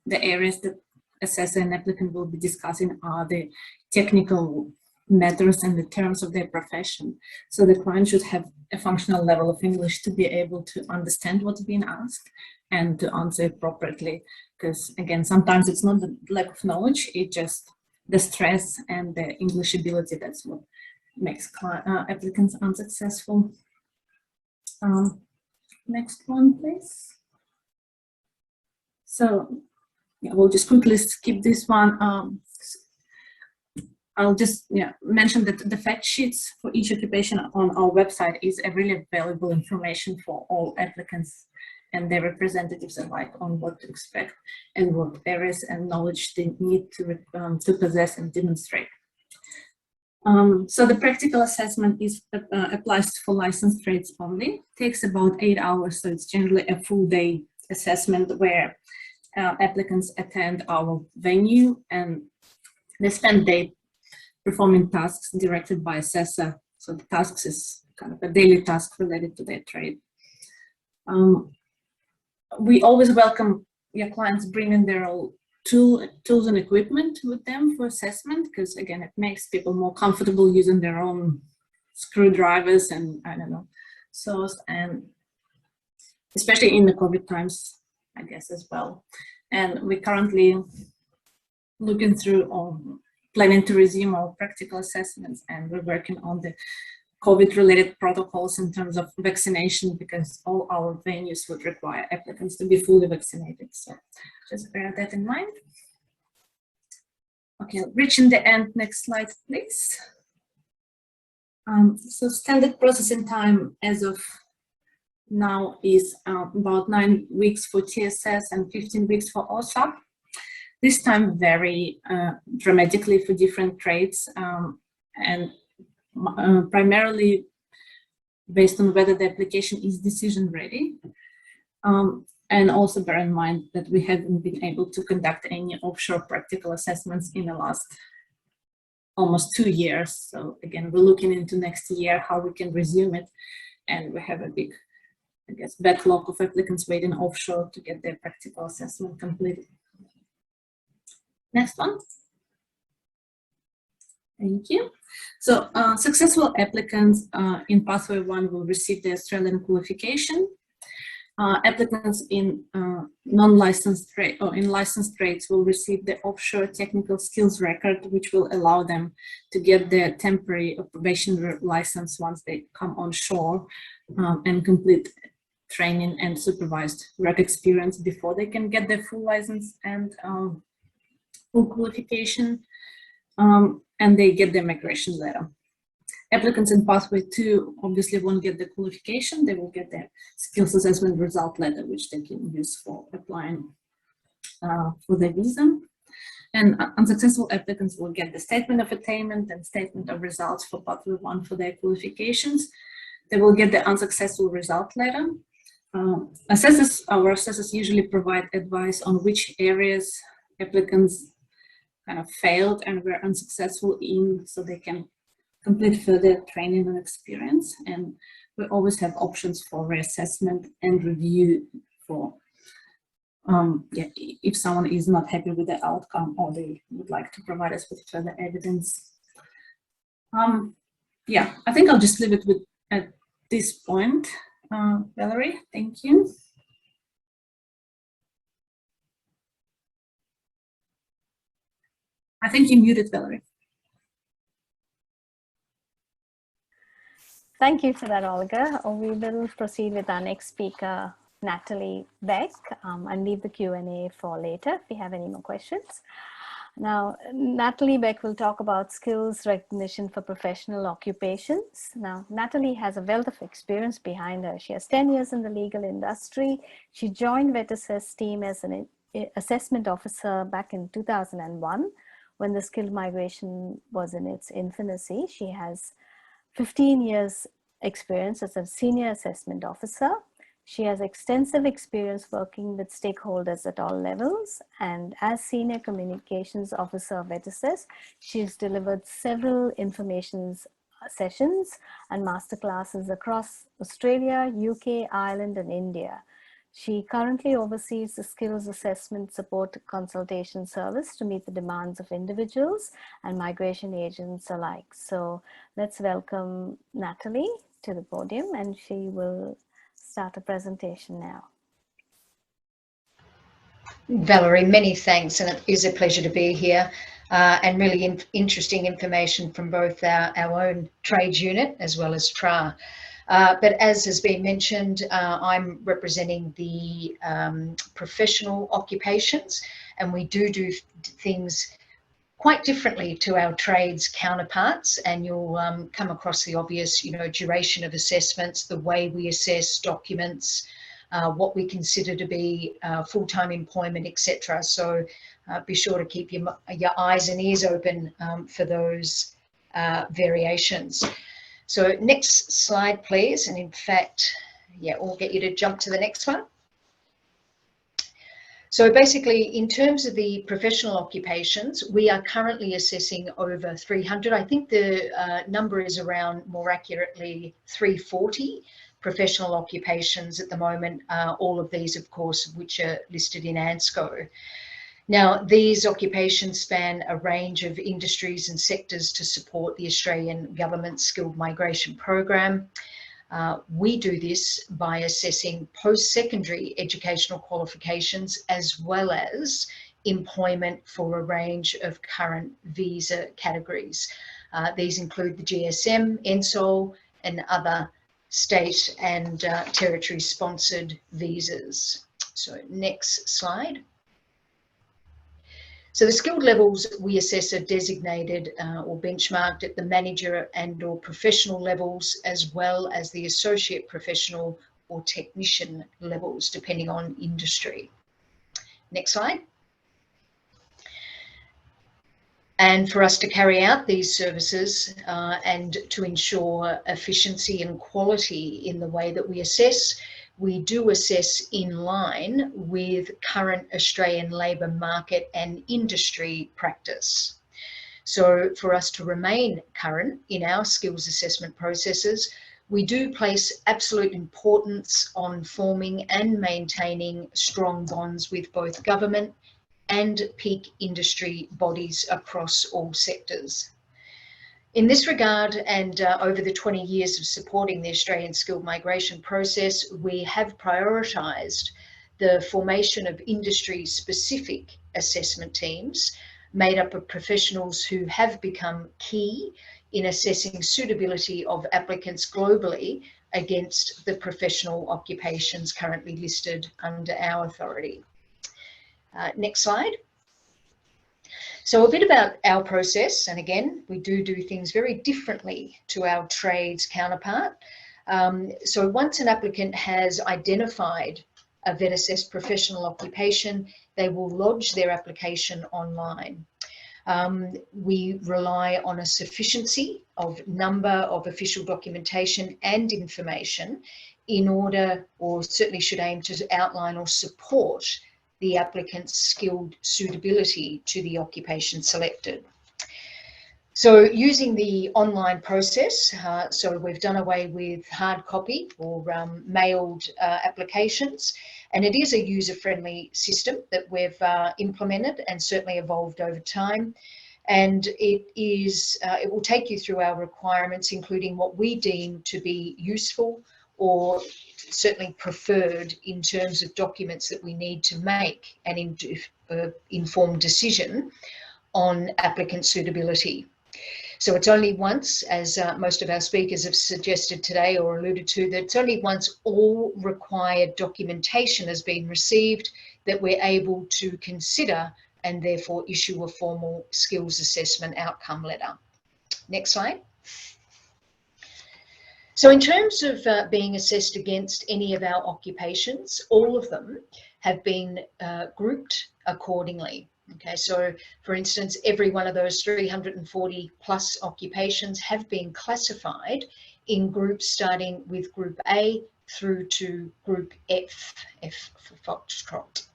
the areas that assessor and applicant will be discussing are the technical matters and the terms of their profession. So the client should have a functional level of English to be able to understand what's being asked and to answer appropriately. Because again, sometimes it's not the lack of knowledge, it's just the stress and the English ability that's what makes applicants unsuccessful. Next one, please. So yeah, we'll just quickly skip this one. I'll just mention that the fact sheets for each occupation on our website is a really valuable information for all applicants and their representatives alike on what to expect and what areas and knowledge they need to possess and demonstrate. So the practical assessment applies for licensed trades only. It takes about 8 hours, so it's generally a full day assessment where applicants attend our venue and they spend day performing tasks directed by assessor. So the tasks is kind of a daily task related to their trade. We always welcome your clients bringing their own tools and equipment with them for assessment, because again, it makes people more comfortable using their own screwdrivers and saws, and especially in the COVID times, I guess, as well. And we're currently looking through planning to resume our practical assessments, and we're working on the COVID-related protocols in terms of vaccination, because all our venues would require applicants to be fully vaccinated. So just bear that in mind. Okay, reaching the end. Next slide, please. So standard processing time as of now is about 9 weeks for TSS and 15 weeks for OSAP. This time vary dramatically for different trades, and primarily based on whether the application is decision ready. And also bear in mind that we haven't been able to conduct any offshore practical assessments in the last almost 2 years. So again, we're looking into next year how we can resume it. And we have a big, I guess, backlog of applicants waiting offshore to get their practical assessment completed. Next one. Thank you. So successful applicants in Pathway 1 will receive the Australian qualification. Applicants in non-licensed trade or in licensed trades will receive the offshore technical skills record, which will allow them to get their temporary or probationary license once they come on shore and complete training and supervised work experience before they can get their full license and full qualification, and they get their migration letter. Applicants in Pathway 2 obviously won't get the qualification, they will get their skills assessment result letter, which they can use for applying for their visa. And unsuccessful applicants will get the statement of attainment and statement of results for Pathway 1 for their qualifications. They will get the unsuccessful result letter. Our assessors usually provide advice on which areas applicants kind of failed and were unsuccessful in, so they can complete further training and experience. And we always have options for reassessment and review for if someone is not happy with the outcome or they would like to provide us with further evidence. Yeah, I think I'll just leave it with at this point. Valerie, thank you. I think you muted, Valerie. Thank you for that, Olga. We will proceed with our next speaker, Natalie Beck, and leave the Q&A for later if we have any more questions. Now, Natalie Beck will talk about skills recognition for professional occupations. Now, Natalie has a wealth of experience behind her. She has 10 years in the legal industry. She joined Vetassess team as an assessment officer back in 2001 when the skilled migration was in its infancy. She has 15 years experience as a senior assessment officer. She has extensive experience working with stakeholders at all levels, and as Senior Communications Officer of Vetassess, she has delivered several information sessions and masterclasses across Australia, UK, Ireland, and India. She currently oversees the skills assessment support consultation service to meet the demands of individuals and migration agents alike. So let's welcome Natalie to the podium, and she will start a presentation now. Valerie, many thanks, and it is a pleasure to be here and really interesting information from both our own trades unit as well as TRA. But as has been mentioned, I'm representing the professional occupations, and we do things quite differently to our trades counterparts, and you'll come across the obvious, duration of assessments, the way we assess documents, what we consider to be full-time employment, etc. So be sure to keep your eyes and ears open for those variations. So next slide, please. And in fact, yeah, we'll get you to jump to the next one. So basically, in terms of the professional occupations, we are currently assessing over 300. I think the number is around, more accurately, 340 professional occupations at the moment. All of these, of course, which are listed in ANSCO. Now, these occupations span a range of industries and sectors to support the Australian Government's Skilled Migration Program. We do this by assessing post-secondary educational qualifications as well as employment for a range of current visa categories. These include the GSM, NSOL, and other state and territory sponsored visas. So next slide. So the skilled levels we assess are designated or benchmarked at the manager and or professional levels, as well as the associate professional or technician levels, depending on industry. Next slide. And for us to carry out these services and to ensure efficiency and quality in the way that we assess, we do assess in line with current Australian labour market and industry practice. So for us to remain current in our skills assessment processes, we do place absolute importance on forming and maintaining strong bonds with both government and peak industry bodies across all sectors. In this regard, and over the 20 years of supporting the Australian skilled migration process, we have prioritised the formation of industry-specific assessment teams made up of professionals who have become key in assessing suitability of applicants globally against the professional occupations currently listed under our authority. Next slide. So a bit about our process, and again, we do things very differently to our trades counterpart. So once an applicant has identified a Vetassess professional occupation, they will lodge their application online. We rely on a sufficiency of number of official documentation and information in order, or certainly should aim to outline or support the applicant's skilled suitability to the occupation selected. So using the online process, so we've done away with hard copy or mailed applications, and it is a user-friendly system that we've implemented and certainly evolved over time. And it will take you through our requirements, including what we deem to be useful or certainly preferred in terms of documents that we need to make an informed decision on applicant suitability. So it's only once, as most of our speakers have suggested today or alluded to, that it's only once all required documentation has been received that we're able to consider and therefore issue a formal skills assessment outcome letter. Next slide. So in terms of being assessed against any of our occupations, all of them have been grouped accordingly. Okay, so for instance, every one of those 340 plus occupations have been classified in groups starting with Group A through to Group F, F for Foxtrot.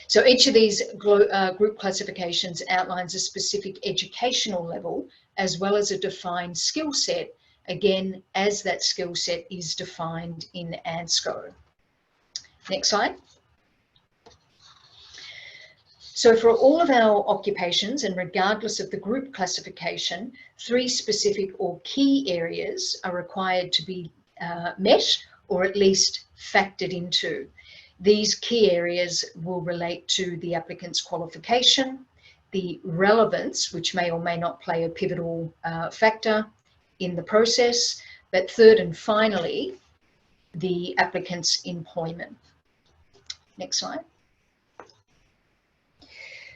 So each of these group classifications outlines a specific educational level as well as a defined skill set, again, as that skill set is defined in ANSCO. Next slide. So for all of our occupations, and regardless of the group classification, 3 specific or key areas are required to be met or at least factored into. These key areas will relate to the applicant's qualification, the relevance, which may or may not play a pivotal factor in the process, but third and finally, the applicant's employment. Next slide.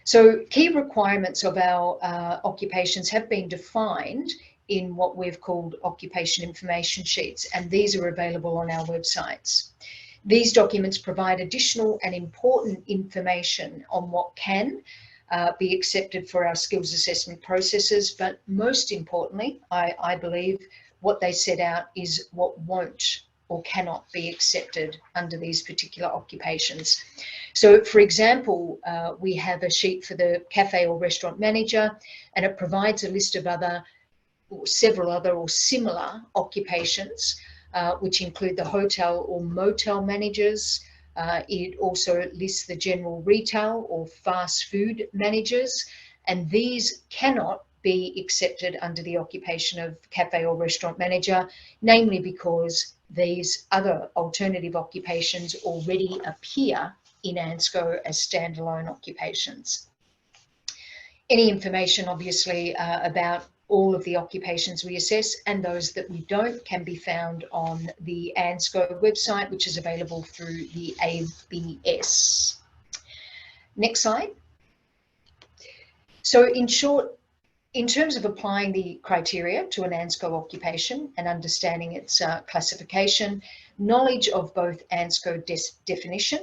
So key requirements of our occupations have been defined in what we've called occupation information sheets, and these are available on our websites. These documents provide additional and important information on what can be accepted for our skills assessment processes, but most importantly, I believe what they set out is what won't or cannot be accepted under these particular occupations. So for example, we have a sheet for the cafe or restaurant manager, and it provides a list of several other or similar occupations, which include the hotel or motel managers. It also lists the general retail or fast food managers, and these cannot be accepted under the occupation of cafe or restaurant manager, namely because these other alternative occupations already appear in ANSCO as standalone occupations. Any information, obviously, about all of the occupations we assess and those that we don't can be found on the ANSCO website, which is available through the ABS. Next slide. So in short, in terms of applying the criteria to an ANSCO occupation and understanding its classification, knowledge of both ANSCO definition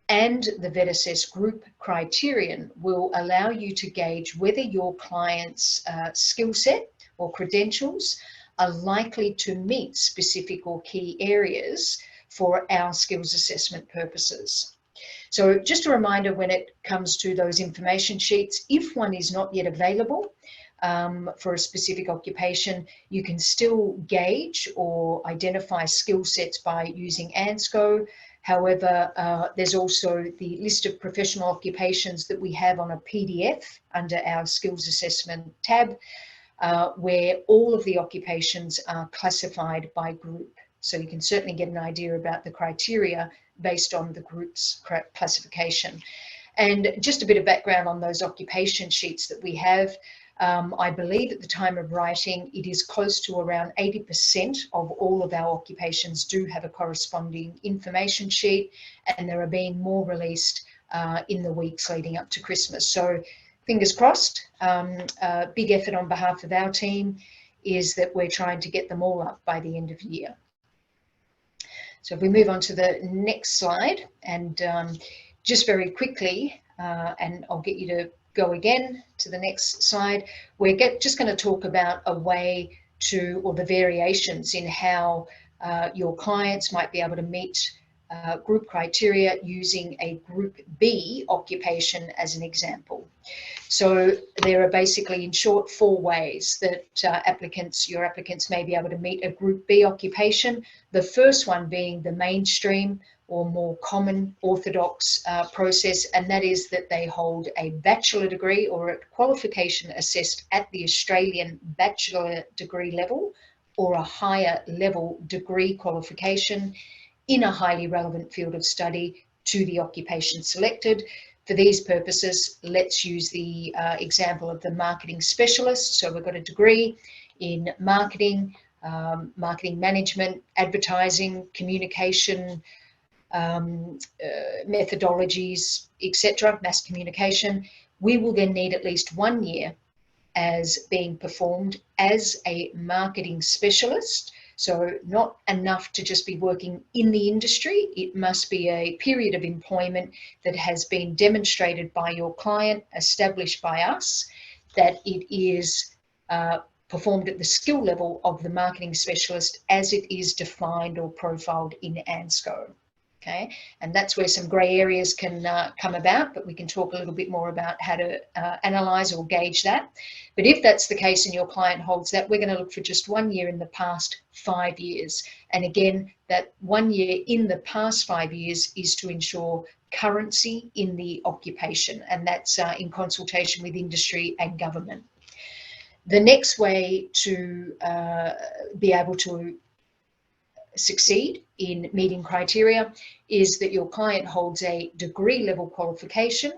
and the Vetassess group criterion will allow you to gauge whether your client's skill set or credentials are likely to meet specific or key areas for our skills assessment purposes. So just a reminder when it comes to those information sheets, if one is not yet available, for a specific occupation. You can still gauge or identify skill sets by using ANSCO. However, there's also the list of professional occupations that we have on a PDF under our skills assessment tab, where all of the occupations are classified by group. So you can certainly get an idea about the criteria based on the group's classification. And just a bit of background on those occupation sheets that we have. I believe at the time of writing, it is close to around 80% of all of our occupations do have a corresponding information sheet, and there are being more released in the weeks leading up to Christmas. So fingers crossed. Big effort on behalf of our team is that we're trying to get them all up by the end of the year. So if we move on to the next slide, and just very quickly, and I'll get you to go again to the next slide, we're just going to talk about a way to, or the variations in how your clients might be able to meet group criteria using a Group B occupation as an example. So there are basically, in short, 4 ways that your applicants may be able to meet a Group B occupation. The first one being the mainstream or more common orthodox process, and that is that they hold a bachelor degree or a qualification assessed at the Australian bachelor degree level or a higher level degree qualification in a highly relevant field of study to the occupation selected. For these purposes, let's use the example of the marketing specialist. So we've got a degree in marketing, marketing management, advertising, communication, methodologies, etc., mass communication. We will then need at least 1 year as being performed as a marketing specialist. So not enough to just be working in the industry. It must be a period of employment that has been demonstrated by your client, established by us, that it is performed at the skill level of the marketing specialist as it is defined or profiled in ANSCO. Okay, and that's where some grey areas can come about, but we can talk a little bit more about how to analyse or gauge that. But if that's the case and your client holds that, we're going to look for just 1 year in the past 5 years. And again, that 1 year in the past 5 years is to ensure currency in the occupation, and that's in consultation with industry and government. The next way to be able to succeed in meeting criteria is that your client holds a degree level qualification.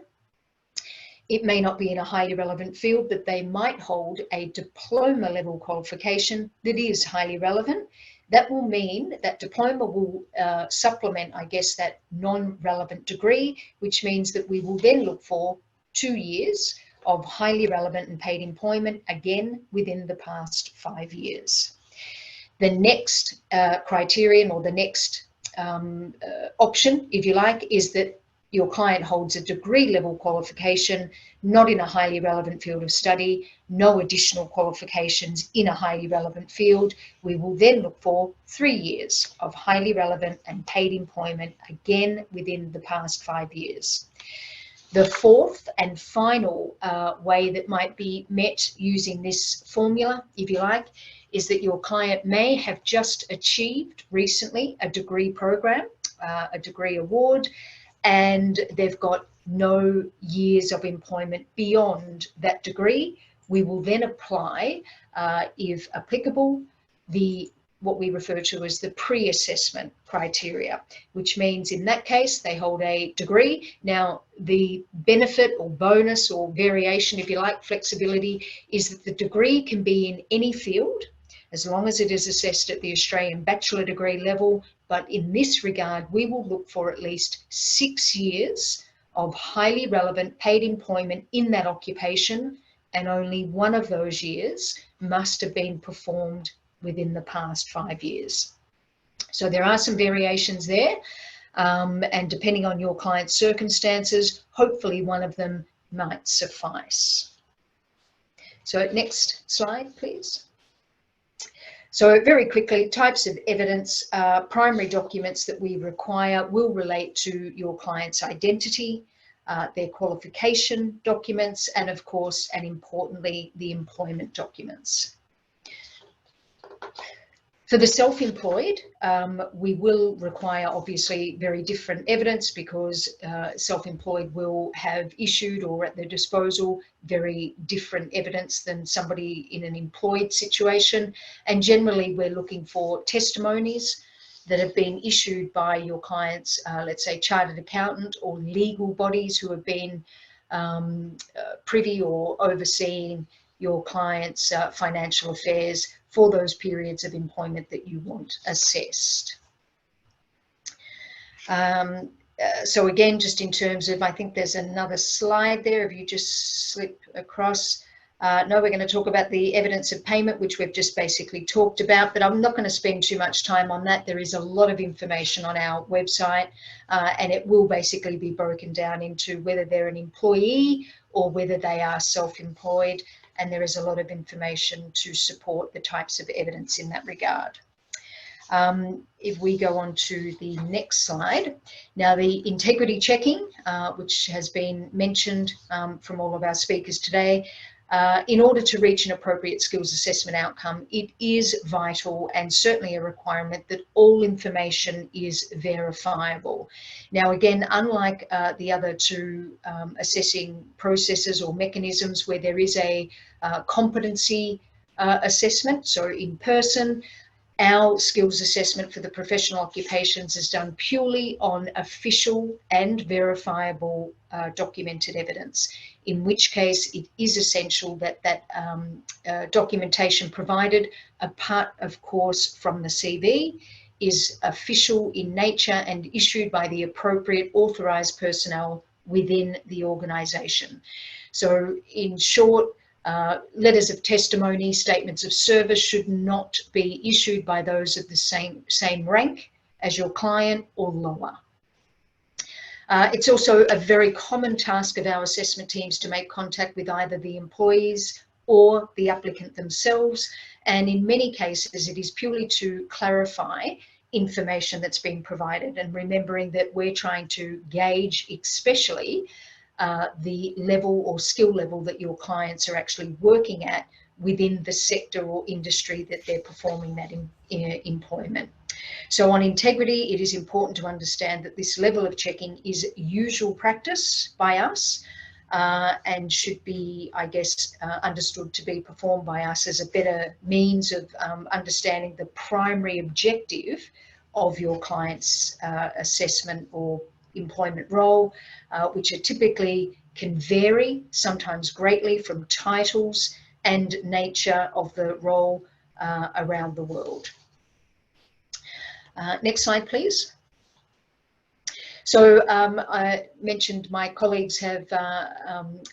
It may not be in a highly relevant field, but they might hold a diploma level qualification that is highly relevant. That will mean that diploma will supplement, I guess, that non-relevant degree, which means that we will then look for 2 years of highly relevant and paid employment, again, within the past 5 years. The next criterion, or the next option, if you like, is that your client holds a degree level qualification, not in a highly relevant field of study, no additional qualifications in a highly relevant field. We will then look for 3 years of highly relevant and paid employment, again, within the past 5 years. The fourth and final way that might be met using this formula, if you like, is that your client may have just achieved recently a degree program, a degree award, and they've got no years of employment beyond that degree. We will then apply, if applicable, what we refer to as the pre-assessment criteria, which means in that case they hold a degree. Now, the benefit or bonus or variation, if you like, flexibility, is that the degree can be in any field as long as it is assessed at the Australian bachelor degree level. But in this regard, we will look for at least 6 years of highly relevant paid employment in that occupation, and only one of those years must have been performed within the past 5 years. So there are some variations there, and depending on your client's circumstances, hopefully one of them might suffice. So next slide, please. So very quickly, types of evidence, primary documents that we require will relate to your client's identity, their qualification documents, and of course, and importantly, the employment documents. For the self-employed, we will require obviously very different evidence, because self-employed will have issued or at their disposal very different evidence than somebody in an employed situation. And generally we're looking for testimonies that have been issued by your clients, let's say chartered accountant or legal bodies who have been privy or overseeing your client's financial affairs for those periods of employment that you want assessed. So again, just in terms of, I think there's another slide there, if you just slip across. No, we're going to talk about the evidence of payment, which we've just basically talked about, but I'm not going to spend too much time on that. There is a lot of information on our website, and it will basically be broken down into whether they're an employee or whether they are self-employed. And there is a lot of information to support the types of evidence in that regard. If we go on to the next slide. Now, the integrity checking, which has been mentioned from all of our speakers today, in order to reach an appropriate skills assessment outcome, it is vital and certainly a requirement that all information is verifiable. Now, again, unlike the other two assessing processes or mechanisms where there is a competency assessment, so in person, our skills assessment for the professional occupations is done purely on official and verifiable documented evidence, in which case it is essential that that documentation provided, apart of course from the CV, is official in nature and issued by the appropriate authorised personnel within the organisation. So in short, letters of testimony, statements of service should not be issued by those of the same rank as your client or lower. It's also a very common task of our assessment teams to make contact with either the employees or the applicant themselves, and in many cases it is purely to clarify information that's been provided, and remembering that we're trying to gauge especially the level or skill level that your clients are actually working at within the sector or industry that they're performing that employment. So on integrity, it is important to understand that this level of checking is usual practice by us and should be, I guess, understood to be performed by us as a better means of understanding the primary objective of your client's assessment or employment role, which are typically can vary, sometimes greatly, from titles and nature of the role around the world. Next slide, please. So I mentioned my colleagues have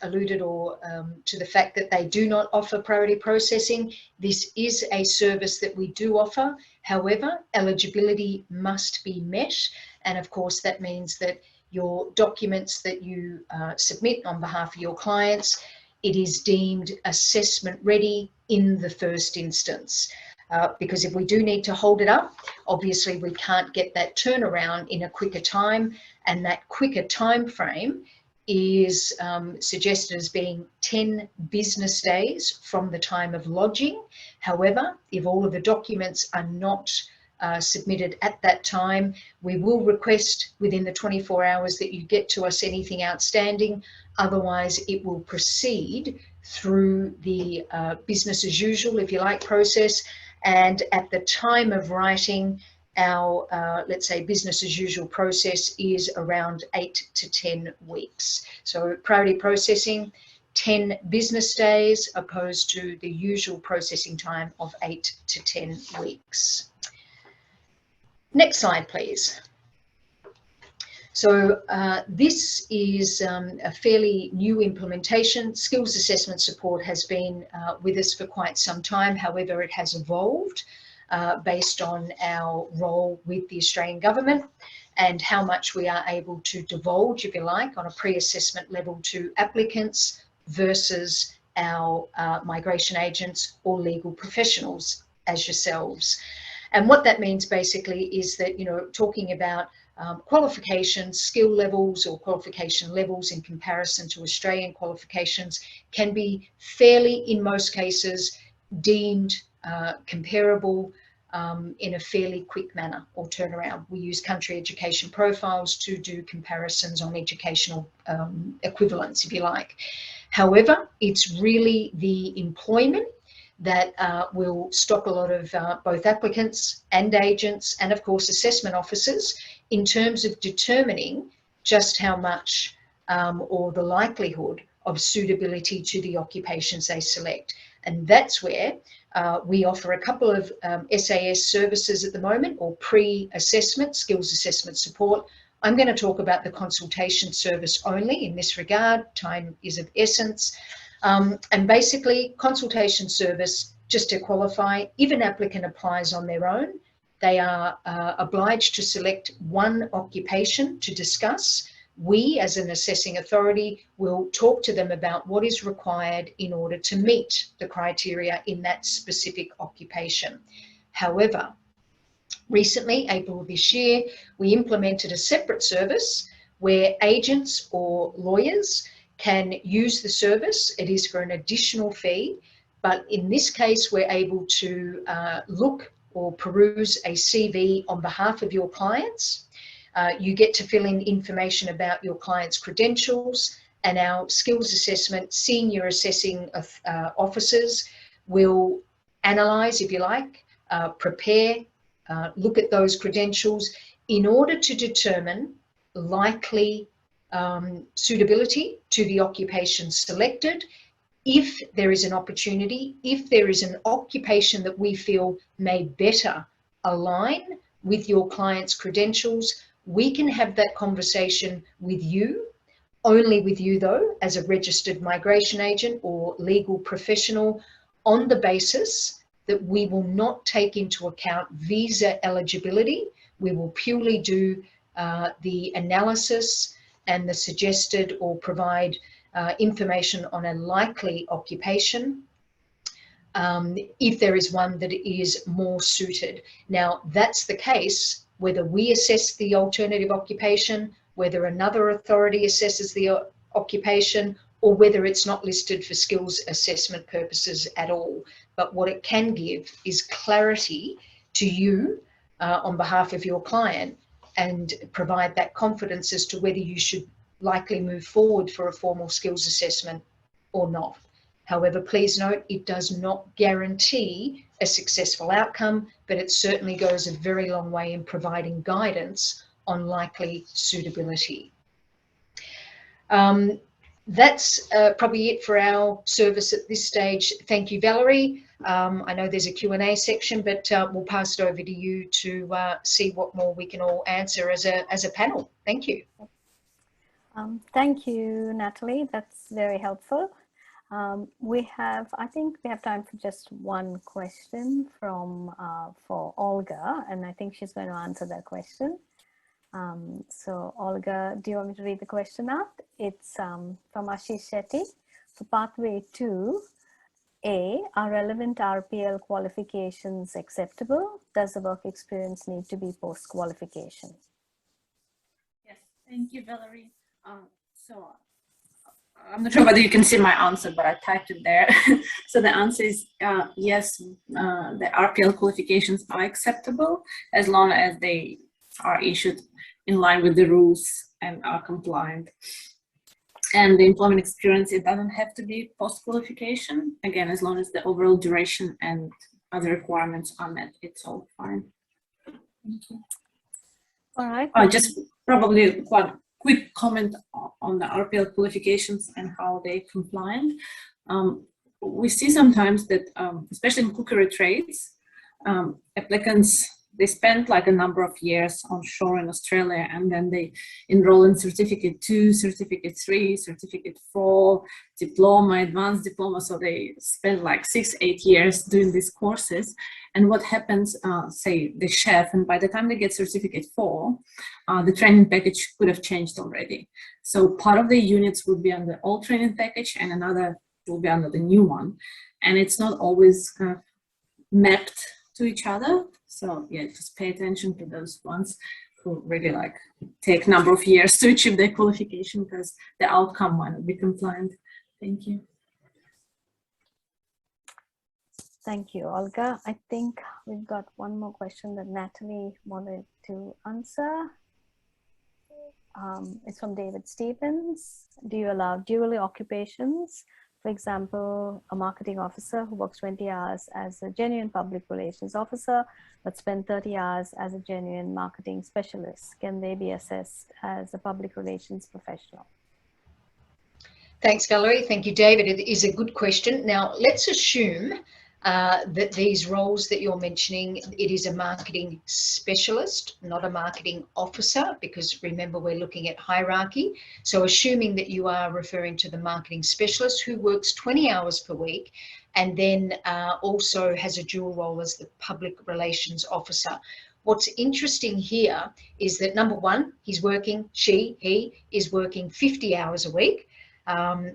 alluded to the fact that they do not offer priority processing. This is a service that we do offer. However, eligibility must be met. And of course, that means that your documents that you submit on behalf of your clients, it is deemed assessment ready in the first instance. Because if we do need to hold it up, obviously we can't get that turnaround in a quicker time, and that quicker time frame is suggested as being 10 business days from the time of lodging. However, if all of the documents are not submitted at that time, we will request within the 24 hours that you get to us anything outstanding. Otherwise, it will proceed through the business as usual, if you like, process. And at the time of writing, our, let's say, business as usual process is around 8 to 10 weeks. So priority processing, 10 business days, opposed to the usual processing time of 8 to 10 weeks. Next slide, please. So this is a fairly new implementation. Skills assessment support has been with us for quite some time. However, it has evolved based on our role with the Australian government and how much we are able to divulge, if you like, on a pre-assessment level to applicants versus our migration agents or legal professionals as yourselves. And what that means basically is that, you know, talking about qualifications, skill levels or qualification levels in comparison to Australian qualifications can be fairly, in most cases, deemed comparable in a fairly quick manner or turnaround. We use country education profiles to do comparisons on educational equivalence, if you like. However, it's really the employment that will stop a lot of both applicants and agents and, of course, assessment officers in terms of determining just how much or the likelihood of suitability to the occupations they select. And that's where we offer a couple of SAS services at the moment, or pre-assessment, skills assessment support. I'm going to talk about the consultation service only in this regard. Time is of essence. And basically, consultation service, just to qualify, if an applicant applies on their own, they are obliged to select one occupation to discuss. We, as an assessing authority, will talk to them about what is required in order to meet the criteria in that specific occupation. However, recently, April this year, we implemented a separate service where agents or lawyers can use the service. It is for an additional fee, but in this case, we're able to look or peruse a CV on behalf of your clients. You get to fill in information about your client's credentials, and our skills assessment senior assessing officers will analyse, if you like, prepare, look at those credentials in order to determine likely suitability to the occupation selected. If there is an opportunity, if there is an occupation that we feel may better align with your client's credentials, we can have that conversation with you, only with you though, as a registered migration agent or legal professional, on the basis that we will not take into account visa eligibility. We will purely do the analysis and the suggested or provide information on a likely occupation if there is one that is more suited. Now, that's the case whether we assess the alternative occupation, whether another authority assesses the occupation, or whether it's not listed for skills assessment purposes at all. But what it can give is clarity to you on behalf of your client, and provide that confidence as to whether you should likely move forward for a formal skills assessment or not. However, please note, it does not guarantee a successful outcome, but it certainly goes a very long way in providing guidance on likely suitability. That's probably it for our service at this stage. Thank you, Valerie. I know there's a Q&A section, but we'll pass it over to you to see what more we can all answer as a panel. Thank you. Thank you, Natalie. That's very helpful. I think we have time for just one question from for Olga, and I think she's going to answer that question. So Olga, do you want me to read the question out? It's from Ashish Shetty. For pathway 2A, are relevant RPL qualifications acceptable? Does the work experience need to be post-qualification? Yes, thank you, Valerie. So I'm not sure whether you can see my answer, but I typed it there. So the answer is yes, the RPL qualifications are acceptable as long as they are issued in line with the rules and are compliant. And the employment experience, it doesn't have to be post-qualification. Again, as long as the overall duration and other requirements are met, it's all fine. Thank you. All right. Just probably quite quick comment on the RPL qualifications and how they're compliant. We see sometimes that, especially in cookery trades, applicants, they spend like a number of years onshore in Australia, and then they enroll in certificate 2, certificate 3, certificate 4, diploma, advanced diploma. So they spend like 6-8 years doing these courses. And what happens, say the chef, and by the time they get certificate 4, the training package could have changed already. So part of the units would be on the old training package and another will be under the new one. And it's not always kind of mapped to each other. So yeah, just pay attention to those ones. who really like take number of years to achieve their qualification, because the outcome might be compliant. Thank you. Thank you, Olga. I think we've got one more question that Natalie wanted to answer. It's from David Stevens. Do you allow dual occupations? For example, a marketing officer who works 20 hours as a genuine public relations officer, but spend 30 hours as a genuine marketing specialist. Can they be assessed as a public relations professional? Thanks, Valerie. Thank you, David. It is a good question. Now, let's assume that these roles that you're mentioning, it is a marketing specialist, not a marketing officer, because remember, we're looking at hierarchy. So assuming that you are referring to the marketing specialist who works 20 hours per week and then also has a dual role as the public relations officer. What's interesting here is that, number one, he is working 50 hours a week.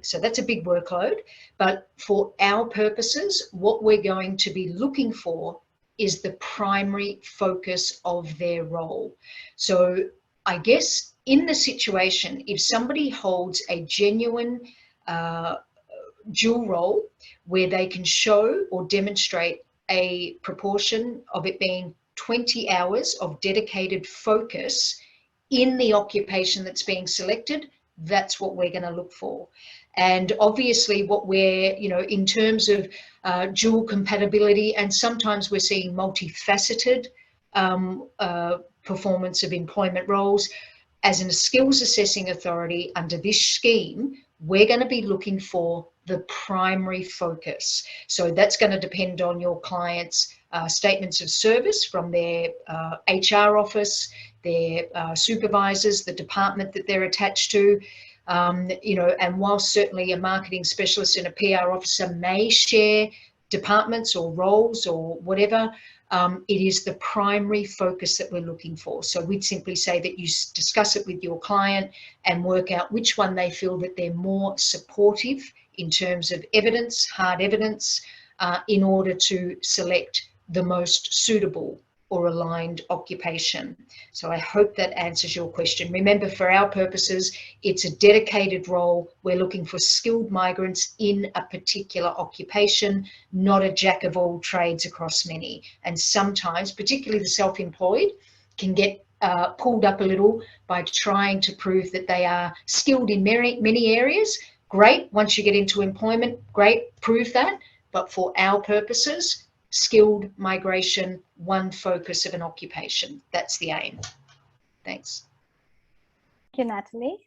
So that's a big workload, but for our purposes, what we're going to be looking for is the primary focus of their role. So I guess in the situation, if somebody holds a genuine dual role where they can show or demonstrate a proportion of it being 20 hours of dedicated focus in the occupation that's being selected, that's what we're going to look for. And obviously what we're, in terms of dual compatibility, and sometimes we're seeing multifaceted performance of employment roles, as a skills assessing authority under this scheme, we're going to be looking for the primary focus. So that's going to depend on your client's statements of service from their HR office, their supervisors, the department that they're attached to, and whilst certainly a marketing specialist and a PR officer may share departments or roles or whatever, it is the primary focus that we're looking for. So we'd simply say that you discuss it with your client and work out which one they feel that they're more supportive in terms of evidence, hard evidence, in order to select the most suitable or aligned occupation. So I hope that answers your question. Remember, for our purposes, it's a dedicated role. We're looking for skilled migrants in a particular occupation, not a jack of all trades across many. And sometimes, particularly the self-employed, can get pulled up a little by trying to prove that they are skilled in many areas. Great, once you get into employment, great, prove that. But for our purposes, skilled migration, one focus of an occupation. That's the aim. Thanks. Thank you, Natalie.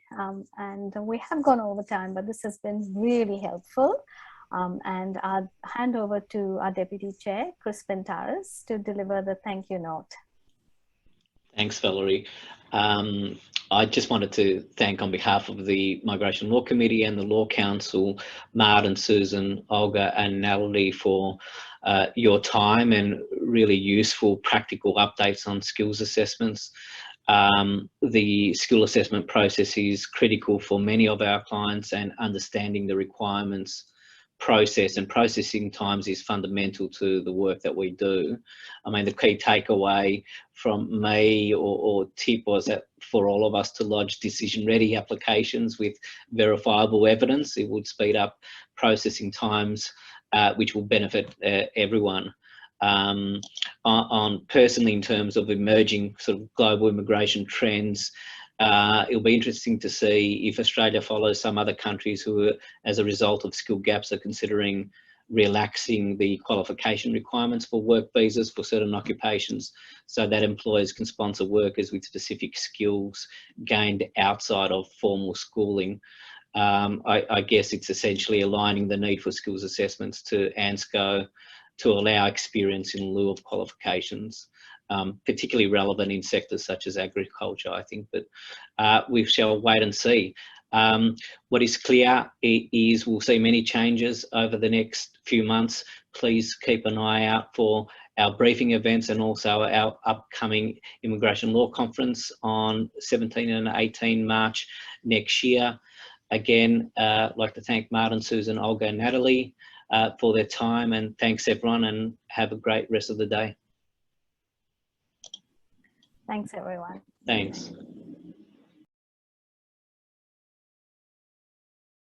And we have gone over time, but this has been really helpful. And I'll hand over to our Deputy Chair, Chris Pentaris, to deliver the thank you note. Thanks, Valerie. I just wanted to thank, on behalf of the Migration Law Committee and the Law Council, Martin, Susan, Olga and Natalie for your time and really useful practical updates on skills assessments. The skill assessment process is critical for many of our clients, and understanding the requirements, process and processing times is fundamental to the work that we do. I mean, the key takeaway from me or tip was that for all of us to lodge decision-ready applications with verifiable evidence, it would speed up processing times, which will benefit everyone. Personally, in terms of emerging sort of global immigration trends, it'll be interesting to see if Australia follows some other countries who, as a result of skill gaps, are considering relaxing the qualification requirements for work visas for certain occupations, so that employers can sponsor workers with specific skills gained outside of formal schooling. I guess it's essentially aligning the need for skills assessments to ANSCO to allow experience in lieu of qualifications, particularly relevant in sectors such as agriculture, I think, but we shall wait and see. What is clear is we'll see many changes over the next few months. Please keep an eye out for our briefing events and also our upcoming Immigration Law Conference on 17 and 18 March next year. Again, I'd like to thank Martin, Susan, Olga and Natalie for their time, and thanks everyone, and have a great rest of the day. Thanks, everyone. Thanks.